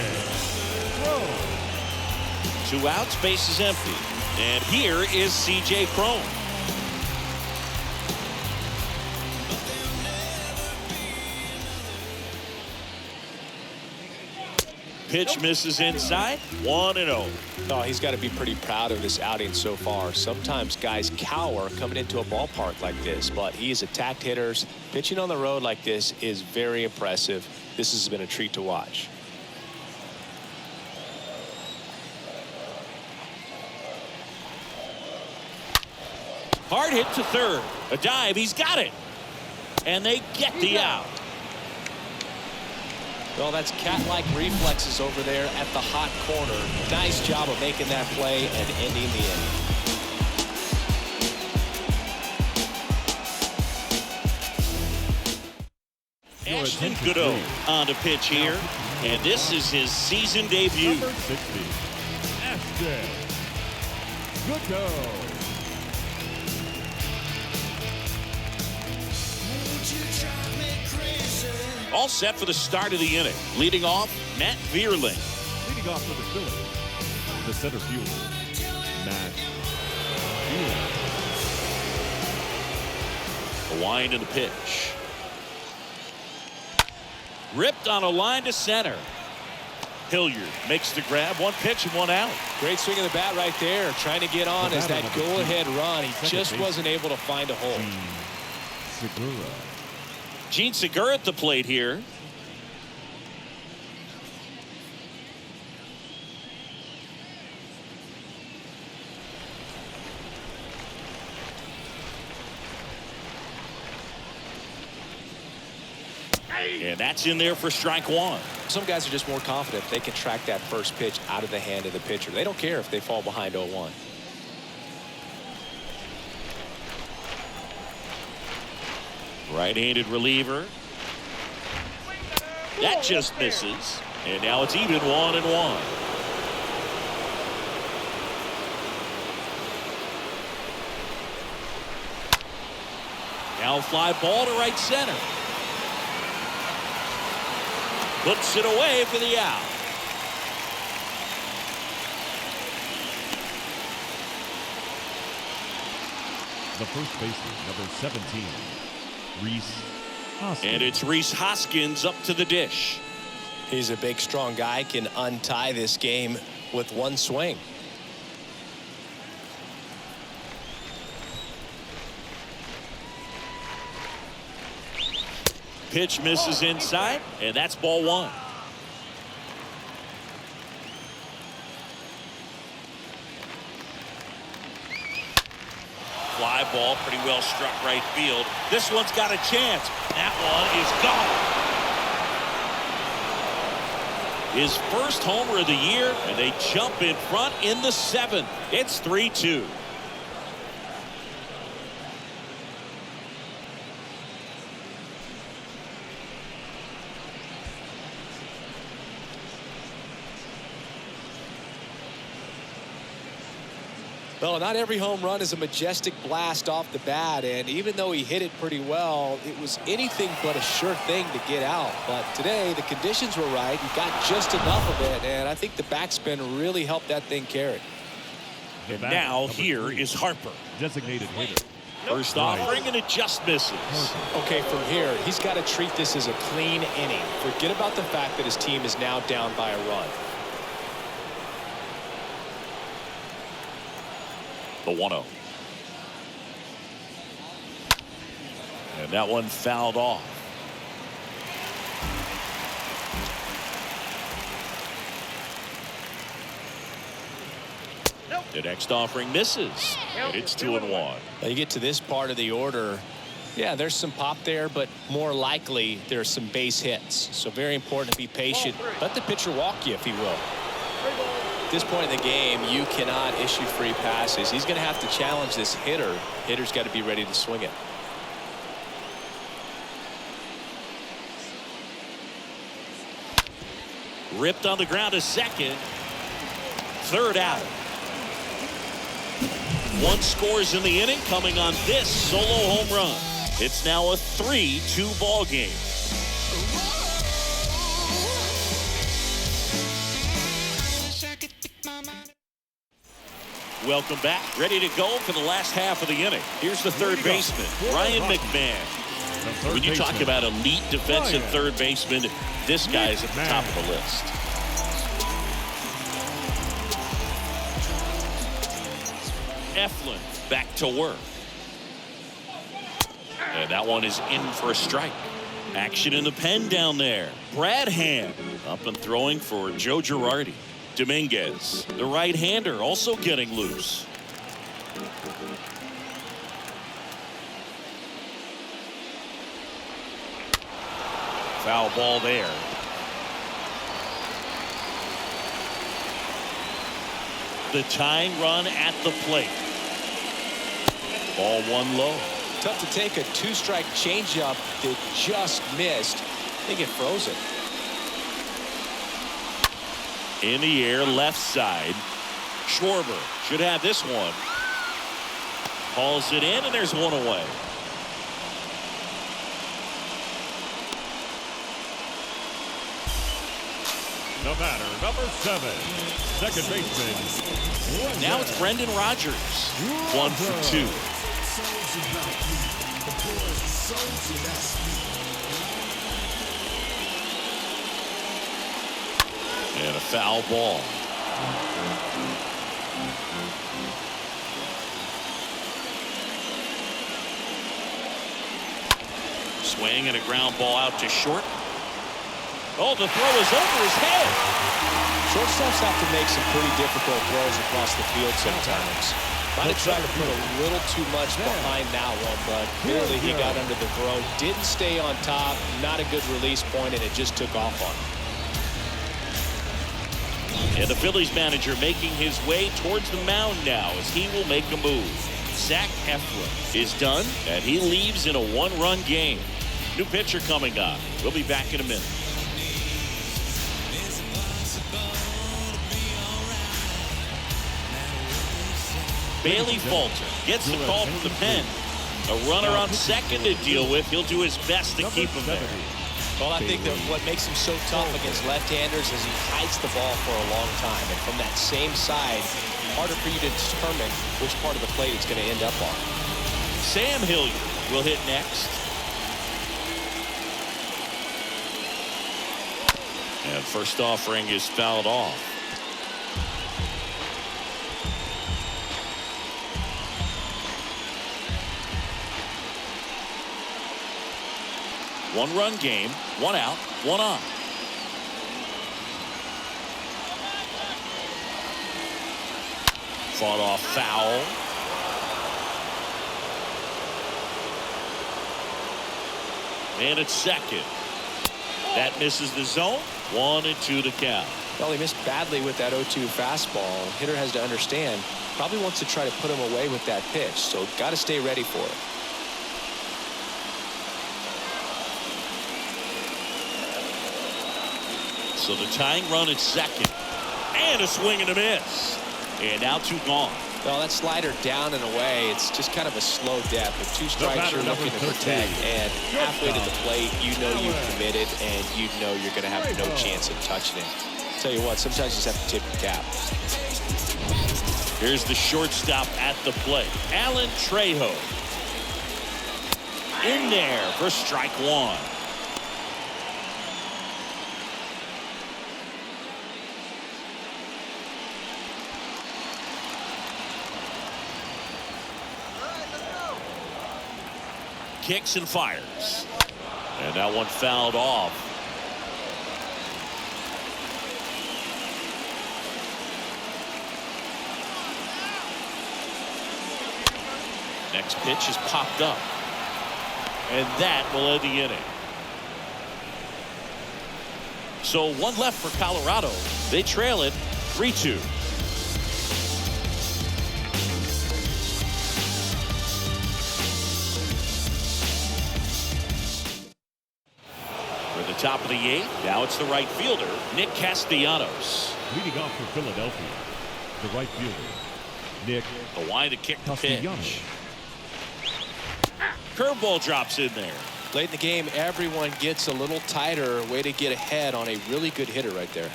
2 outs, base is empty. And here is C.J. Cron. Pitch misses inside. 1-0. Oh, he's got to be pretty proud of this outing so far. Sometimes guys cower coming into a ballpark like this, but he has attacked hitters. Pitching on the road like this is very impressive. This has been a treat to watch. Hard hit to third. A dive. He's got it. And they get the out. Well, that's cat-like reflexes over there at the hot corner. Nice job of making that play and ending the inning. Ashton Goodo on the pitch here. And this is his season debut. Number 60, Ashton Goodo. All set for the start of the inning. Leading off, Matt Vierling. Leading off for the Phillies, the center fielder, Matt Eflin. The wind and the pitch. Ripped on a line to center. Hilliard makes the grab. 1 pitch and 1 out. Great swing of the bat right there. Trying to get on as that go-ahead run. He just wasn't able to find a hole. Gene Segura at the plate here. And that's in there for strike one. Some guys are just more confident they can track that first pitch out of the hand of the pitcher. They don't care if they fall behind 0-1. Right-handed reliever. That just misses. And now it's even 1-1. Now fly ball to right center. Puts it away for the out. The first baseman, number 17, Rhys Hoskins. And it's Rhys Hoskins up to the dish. He's a big, strong guy, can untie this game with one swing. Pitch misses inside, and that's ball one. Fly ball, pretty well struck right field. This one's got a chance. That one is gone. His first homer of the year, and they jump in front in the 7th. It's 3-2. Well, not every home run is a majestic blast off the bat, and even though he hit it pretty well, it was anything but a sure thing to get out. But today, the conditions were right. He got just enough of it, and I think the backspin really helped that thing carry. And now here is Harper. Designated hitter. First offering, and it just misses. Okay, from here, he's got to treat this as a clean inning. Forget about the fact that his team is now down by a run. The 1-0. And that one fouled off. The next offering misses. And it's 2-1. Now you get to this part of the order. Yeah, there's some pop there, but more likely there's some base hits. So very important to be patient. Let the pitcher walk you if he will. At this point in the game, you cannot issue free passes. He's going to have to challenge this hitter. Hitter's got to be ready to swing it. Ripped on the ground to second. Third out. One scores in the inning, coming on this solo home run. It's now a 3-2 ball game. Welcome back. Ready to go for the last half of the inning. Here's the third baseman, Ryan McMahon. When you talk about elite defensive third baseman, this guy is at the top of the list. Eflin back to work. And that one is in for a strike. Action in the pen down there. Brad Hand up and throwing for Joe Girardi. Dominguez, the right-hander, also getting loose. Foul ball there. The tying run at the plate. Ball one low. Tough to take a two-strike changeup that just missed. I think it froze it. In the air, left side. Schwarber should have this one. Calls it in, and there's one away. The batter, number 7, second baseman. Now it's Brendan Rodgers. 1 for 2. And a foul ball. Swing and a ground ball out to short. Oh, the throw is over his head. Shortstops have to make some pretty difficult throws across the field sometimes. Might have tried to put a little too much behind that one, but clearly he got under the throw. Didn't stay on top. Not a good release point, and it just took off on him. And the Phillies manager making his way towards the mound now as he will make a move. Zach Eflin is done, and he leaves in a one-run game. New pitcher coming up. We'll be back in a minute. Bailey Falter gets the call from the pen. A runner on second to deal with. He'll do his best to keep him there. Well, I think that what makes him so tough against left-handers is he hides the ball for a long time. And from that same side, harder for you to determine which part of the plate it's going to end up on. Sam Hilliard will hit next. And first offering is fouled off. One-run game, one out, one on. Fought off foul. And it's second. That misses the zone. 1-2 to count. Well, he missed badly with that 0-2 fastball. Hitter has to understand, probably wants to try to put him away with that pitch, so got to stay ready for it. So the tying run at second. And a swing and a miss. And now 2 gone. Well, that slider down and away, it's just kind of a slow death. With 2 strikes, you're looking to protect. And halfway to the plate, you know you've committed, and you know you're going to have no chance of touching it. Tell you what, sometimes you just have to tip your cap. Here's the shortstop at the plate. Alan Trejo. In there for strike 1. Kicks and fires. And that one fouled off. Next pitch is popped up. And that will end the inning. So 1 left for Colorado. They trail it 3-2. Top of the 8th. Now it's the right fielder, Nick Castellanos. Leading off for Philadelphia, the right fielder, Nick. The wide to kick the Castellanos. pitch. Curveball drops in there. Late in the game, everyone gets a little tighter. Way to get ahead on a really good hitter right there.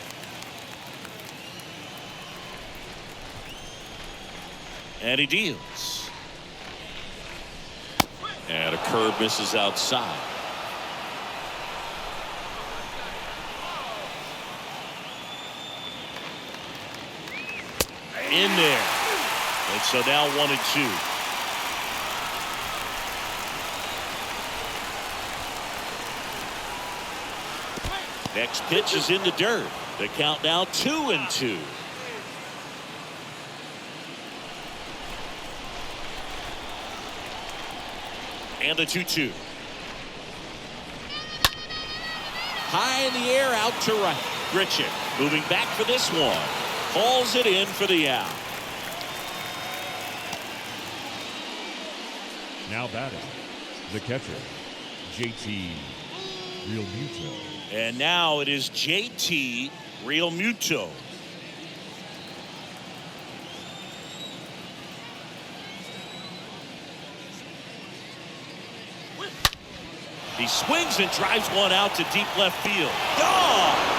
And he deals. And a curve misses outside. In there. And so now 1-2. Next pitch is in the dirt. The count now 2-2. And the 2-2. High in the air, out to right. Grichuk moving back for this one. Hauls it in for the out. Now batting, the catcher, JT Realmuto. And now it is JT Realmuto. He swings and drives one out to deep left field. Gone!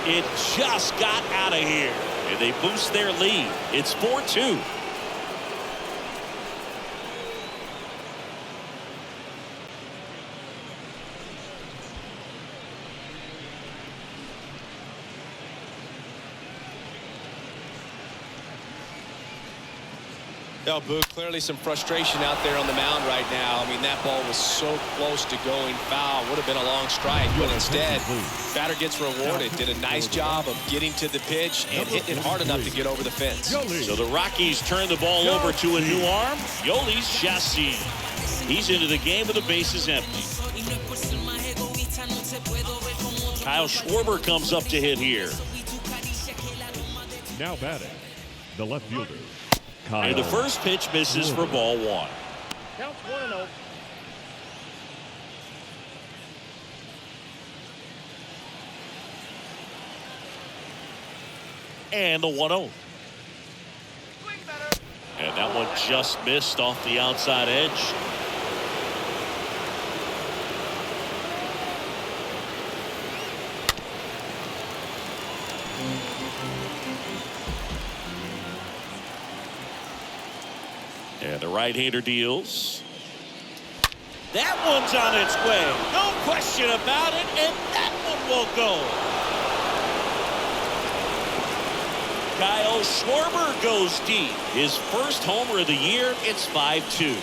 It just got out of here. And they boost their lead. It's 4-2. Yeah, Boo, clearly some frustration out there on the mound right now. I mean, that ball was so close to going foul. Would have been a long strike, but instead, batter gets rewarded. Did a nice job of getting to the pitch and hitting it hard enough to get over the fence. So the Rockies turn the ball over to a new arm. Yolis Chassis. He's into the game with the bases empty. Kyle Schwarber comes up to hit here. Now batting, the left fielder, Kyle. And the first pitch misses for ball one. Counts 1-0. And the 1-0. Swing better. And that one just missed off the outside edge. And the right-hander deals. That one's on its way. No question about it. And that one will go. Kyle Schwarber goes deep. His first homer of the year. It's 5-2.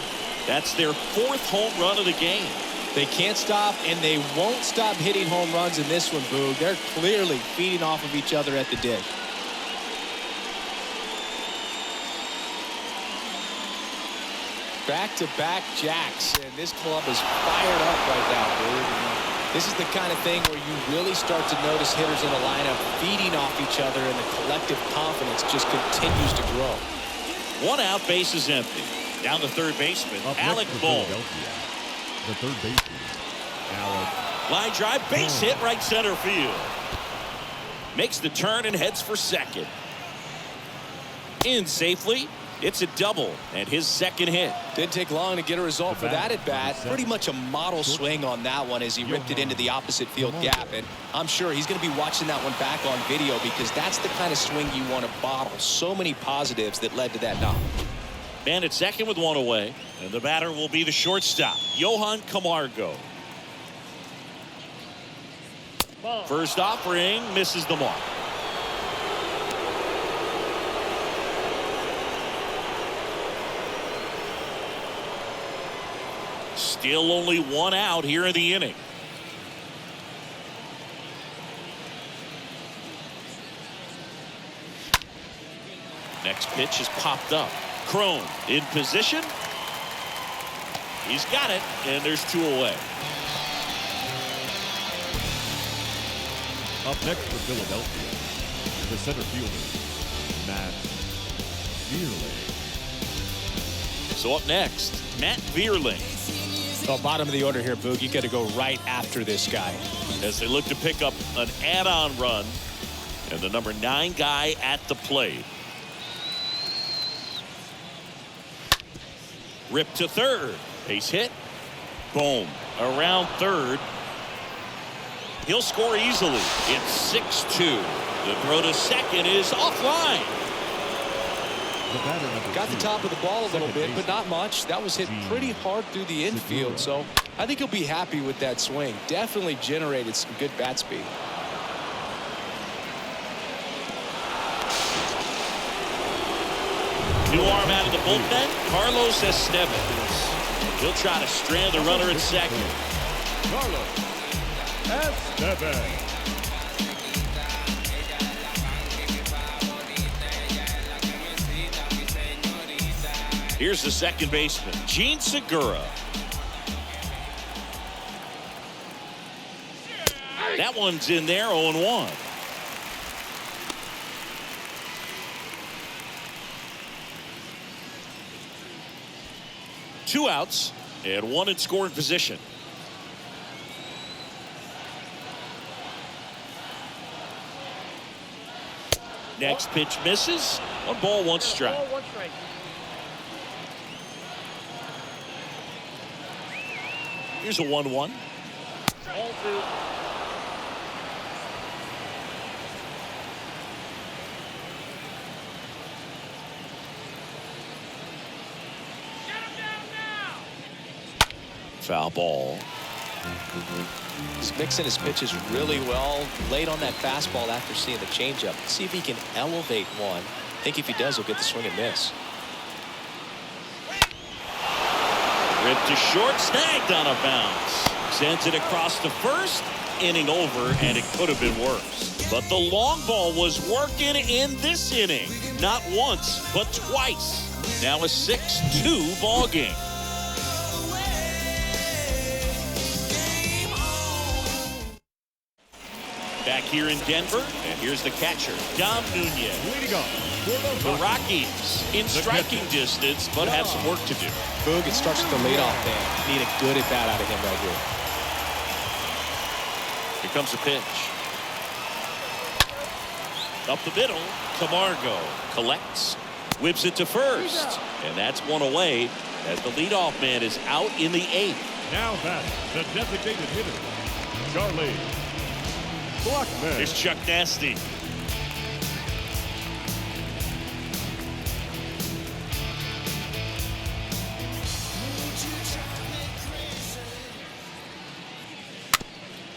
That's their fourth home run of the game. They can't stop, and they won't stop hitting home runs in this one, Boog. They're clearly feeding off of each other at the dish. Back-to-back jacks, and this club is fired up right now, Boog. This is the kind of thing where you really start to notice hitters in a lineup feeding off each other, and the collective confidence just continues to grow. One out, base is empty. Down the third baseman, Alec Bohm. The third baseman, Alec. Line drive, base hit, right center field. Makes the turn and heads for second. In safely. It's a double and his second hit. Didn't take long to get a result for that at bat. Pretty much a model swing on that one as he ripped it into the opposite field gap. And I'm sure he's going to be watching that one back on video because that's the kind of swing you want to bottle. So many positives that led to that knock. Man at second with one away. And the batter will be the shortstop, Johan Camargo. First offering misses the mark. Still only one out here in the inning. Next pitch is popped up. Crone in position. He's got it, and there's two away. Up next for Philadelphia, the center fielder, Matt Vierling. So up next, Matt Vierling. So bottom of the order here, Boog. You got to go right after this guy. As they look to pick up an add-on run. And the number 9 guy at the plate. Rip to third. Base hit. Boom. Around third. He'll score easily. It's 6-2. The throw to second is offline. Got the top of the ball a little bit, but not much. That was hit pretty hard through the infield, so I think he'll be happy with that swing. Definitely generated some good bat speed. New arm out of the bullpen, Carlos Estevez. He'll try to strand the runner at second. Carlos Estevez. Here's the second baseman, Gene Segura. That one's in there, 0-1. Two outs and one in scoring position. Next pitch misses. 1 ball, 1 strike. Here's a 1-1. Foul ball. He's mixing his pitches really well. Late on that fastball after seeing the changeup. See if he can elevate one. I think if he does, he'll get the swing and miss. Ripped to short, snagged on a bounce. Sends it across to first. Inning over, and it could have been worse. But the long ball was working in this inning. Not once, but twice. Now a 6-2 ball game. Back here in Denver, and here's the catcher, Dom Nunez. Leading off The Rockies in striking distance, but have some work to do. Boog, it starts with the leadoff man. Need a good at bat out of him right here. Here comes the pitch. Up the middle, Camargo collects, whips it to first, and that's one away as the leadoff man is out in the 8th. Now back, the designated hitter, Charlie Blackman. Here's Chuck Nasty.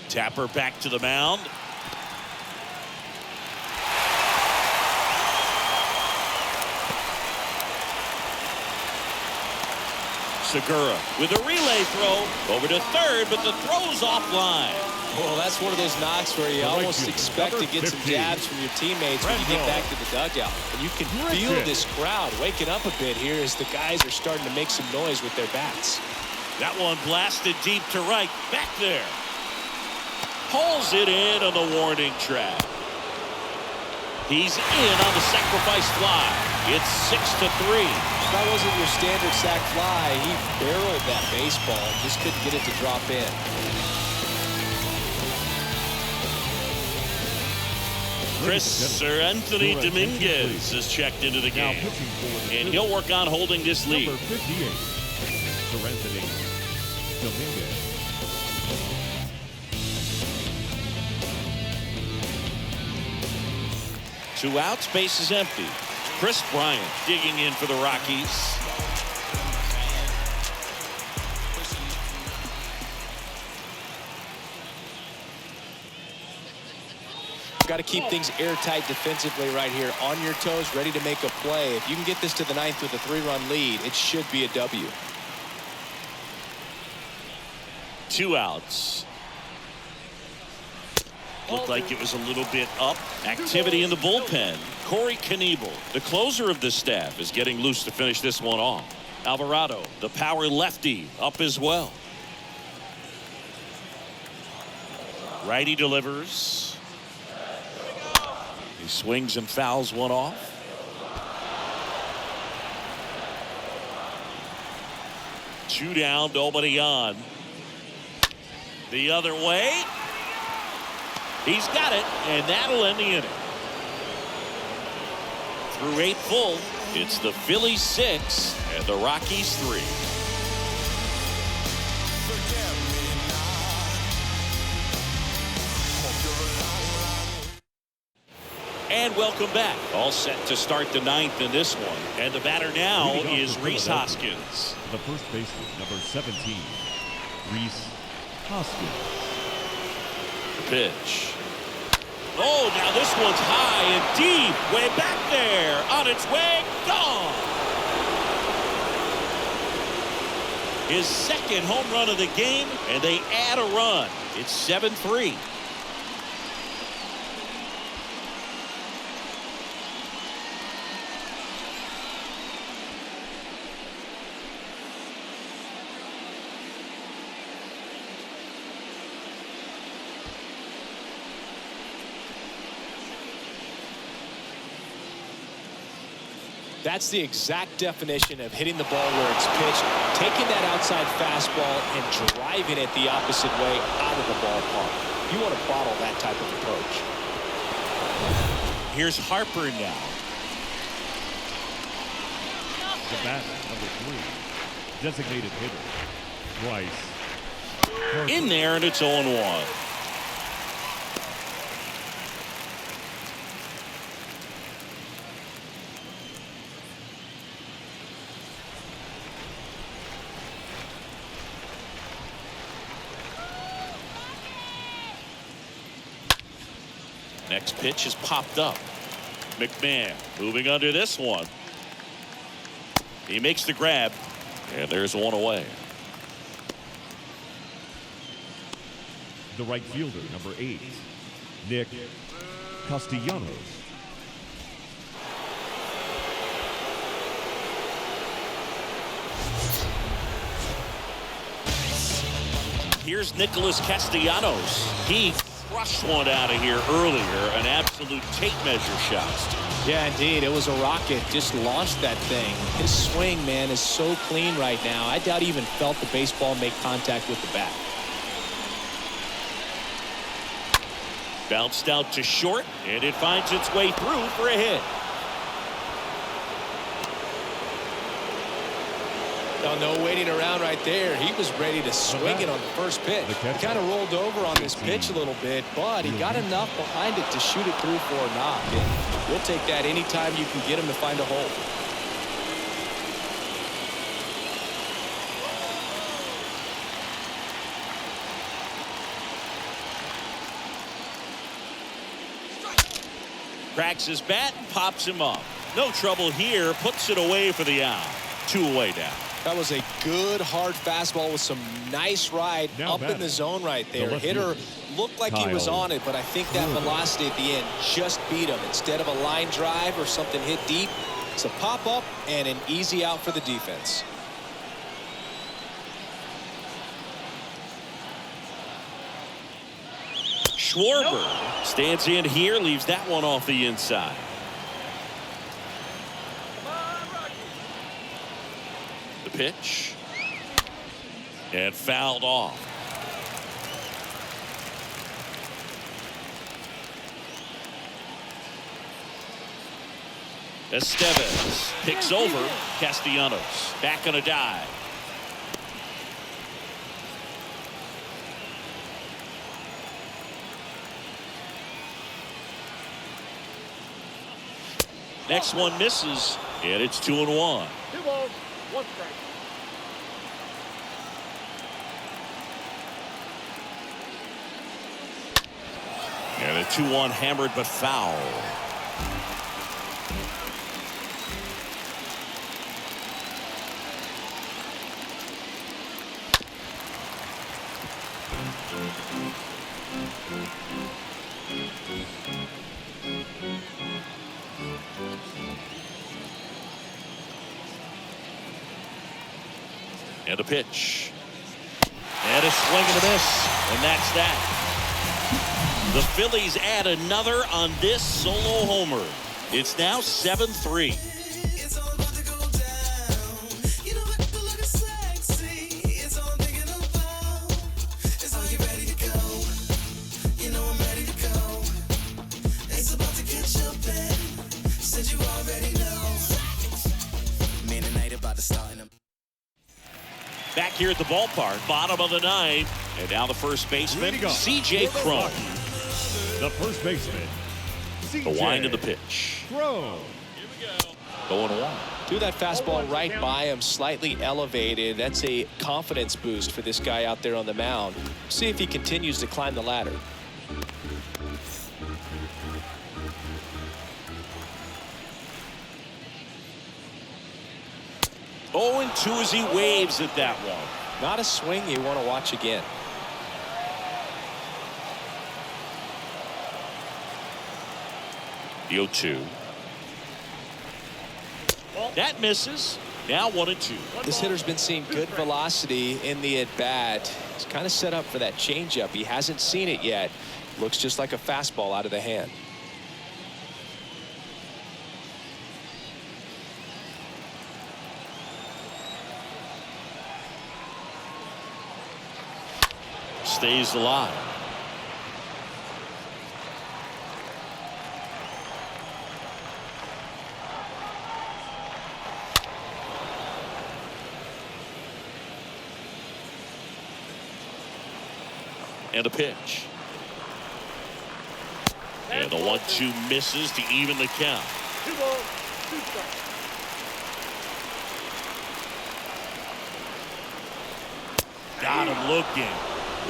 Tapper back to the mound. Segura with a relay throw over to third, but the throw's offline. Well, that's one of those knocks where you almost expect to get some jabs from your teammates when you get back to the dugout. And you can feel this crowd waking up a bit here as the guys are starting to make some noise with their bats. That one blasted deep to right. Back there. Pulls it in on the warning track. He's in on the sacrifice fly. It's 6-3. That wasn't your standard sac fly. He barreled that baseball and just couldn't get it to drop in. Anthony Dominguez is checked into the game, and he'll work on holding this lead. Number 58, Anthony Dominguez. Two outs, base is empty. Chris Bryant digging in for the Rockies. Got to keep things airtight defensively right here. On your toes, ready to make a play. If you can get this to the 9th with a 3-run lead, it should be a W. Two outs. Looked like it was a little bit up. Activity in the bullpen. Corey Knievel, the closer of the staff, is getting loose to finish this one off. Alvarado, the power lefty, up as well. Righty delivers. He swings and fouls one off. Two down, nobody on. The other way. He's got it, and that'll end the inning. Through 8 full, it's the Phillies 6 and the Rockies 3. And welcome back. All set to start the 9th in this one. And the batter now is Rhys Hoskins. The first baseman, number 17, Rhys Hoskins. Pitch. Oh, now this one's high and deep. Way back there. On its way. Gone. His second home run of the game, and they add a run. It's 7-3. That's the exact definition of hitting the ball where it's pitched, taking that outside fastball and driving it the opposite way out of the ballpark. You want to bottle that type of approach. Here's Harper now. The bat, number 3, designated hitter, Bryce. In there, and it's 0-1. Next pitch has popped up. McMahon moving under this one. He makes the grab, and there's one away. The right fielder, number 8, Nick Castellanos. Here's Nicholas Castellanos. He crushed one out of here earlier, an absolute tape measure shot. Yeah, indeed. It was a rocket. Just launched that thing. His swing, man, is so clean right now. I doubt he even felt the baseball make contact with the bat. Bounced out to short, and it finds its way through for a hit. No waiting around right there. He was ready to swing it on the first pitch. He kind of rolled over on this pitch a little bit, but he got enough behind it to shoot it through for a knock. And we'll take that anytime you can get him to find a hole. Cracks his bat and pops him up. No trouble here. Puts it away for the out. 2 away now. That was a good hard fastball with some nice ride up in the zone right there. Hitter looked like he was on it, but I think that velocity at the end just beat him. Instead of a line drive or something hit deep, it's a pop up and an easy out for the defense. Schwarber stands in here, leaves that one off the inside. The pitch. And fouled off. Estevez picks over Castellanos. Back on a dive. Next one misses, and it's 2-1. 2 balls, 1 strike. And a 2-1 hammered but foul. And a pitch. And a swing and a miss. And that's that. The Phillies add another on this solo homer. It's now 7-3. It's all about to go down. You know what? Look sexy. It's all I'm thinking about. It's all you ready to go. You know I'm ready to go. It's about to get jumping. Said you already know. Man, the night about to start in a Back here at the ballpark, bottom of the 9th. And now the first baseman, C.J. Cron. The first baseman, The wind of the pitch. Cron. Going 1. Threw that fastball right by him, slightly elevated. That's a confidence boost for this guy out there on the mound. See if he continues to climb the ladder. 0-2 as he waves at that one. Not a swing you want to watch again. The 0-2. That misses. Now 1-2. This hitter's been seeing good velocity in the at-bat. He's kind of set up for that changeup. He hasn't seen it yet. Looks just like a fastball out of the hand. Stays alive. And a pitch. And the 1-2 misses to even the count. 2 balls, 2 strikes. Got him looking.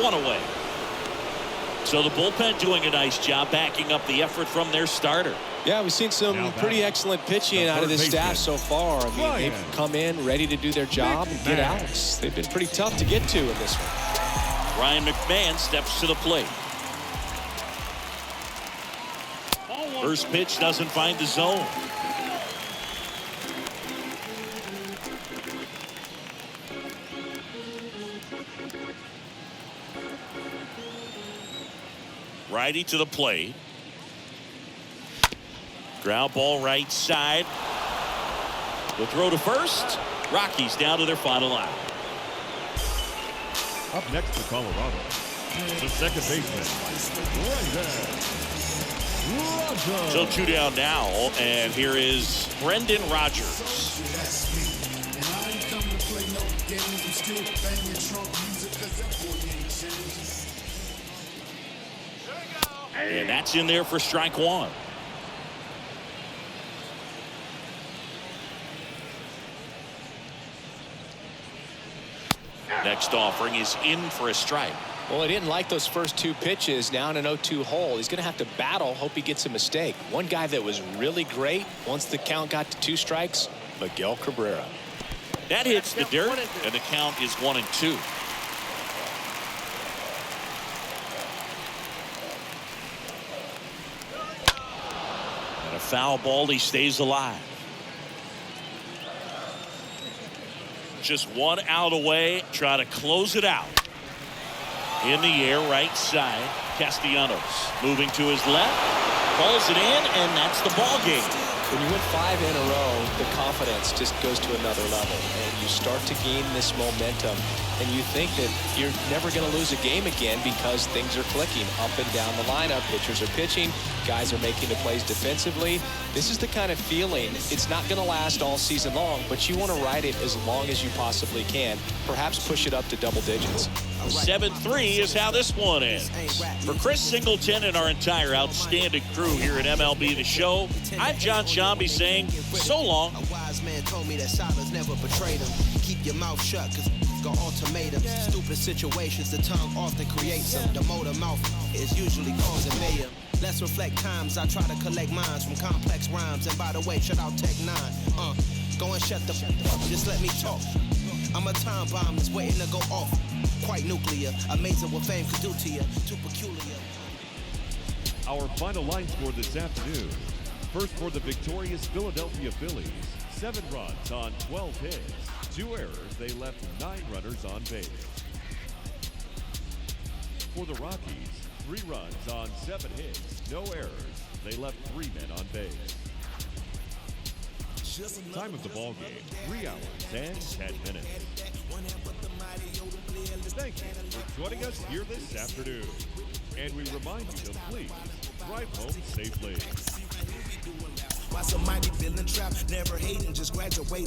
1 away. So the bullpen doing a nice job backing up the effort from their starter. Yeah, we've seen some pretty excellent pitching out of this staff so far. I mean, they've come in ready to do their job and get outs. They've been pretty tough to get to in this one. Ryan McMahon steps to the plate. First pitch doesn't find the zone. Righty to the plate. Ground ball right side. The throw to first. Rockies down to their final out. Up next for Colorado, the second baseman, Roger. So 2 down now, and here is Brendan Rodgers. And that's in there for strike one. Next offering is in for a strike. Well, he didn't like those first 2 pitches. Now in an 0-2 hole, he's going to have to battle. Hope he gets a mistake. One guy that was really great once the count got to 2 strikes, Miguel Cabrera. That hits the dirt, and the count is 1-2. And a foul ball, he stays alive. Just 1 out away. Try to close it out. In the air, right side. Castellanos moving to his left. Calls it in, and that's the ball game. When you win 5 in a row, the confidence just goes to another level. And you start to gain this momentum. And you think that you're never going to lose a game again because things are clicking up and down the lineup. Pitchers are pitching. Guys are making the plays defensively. This is the kind of feeling. It's not going to last all season long, but you want to ride it as long as you possibly can. Perhaps push it up to double digits. 7-3 is how this one ends. For Chris Singleton and our entire outstanding crew here at MLB The Show, I'm John Shambi saying so long. A wise man told me that silence never betrayed him. Keep your mouth shut, cause got ultimatums. Stupid situations, the tongue often creates them. The motor mouth is usually causing mayhem. Let's reflect times I try to collect minds from complex rhymes. And by the way, shut out Tech 9. Go and shut the up, just let me talk. I'm a time bomb that's waiting to go off. Quite nuclear, amazing what fame could do to you. Too peculiar. Our final line score this afternoon. First for the victorious Philadelphia Phillies, 7 runs on 12 hits. 2 errors, they left 9 runners on base. For the Rockies, 3 runs on 7 hits, no errors, they left 3 men on base. Time of the ball game, 3 hours and 10 minutes. Thank you for joining us here this afternoon. And we remind you to please drive home safely. Why somebody feeling trapped, never hating, just graduate.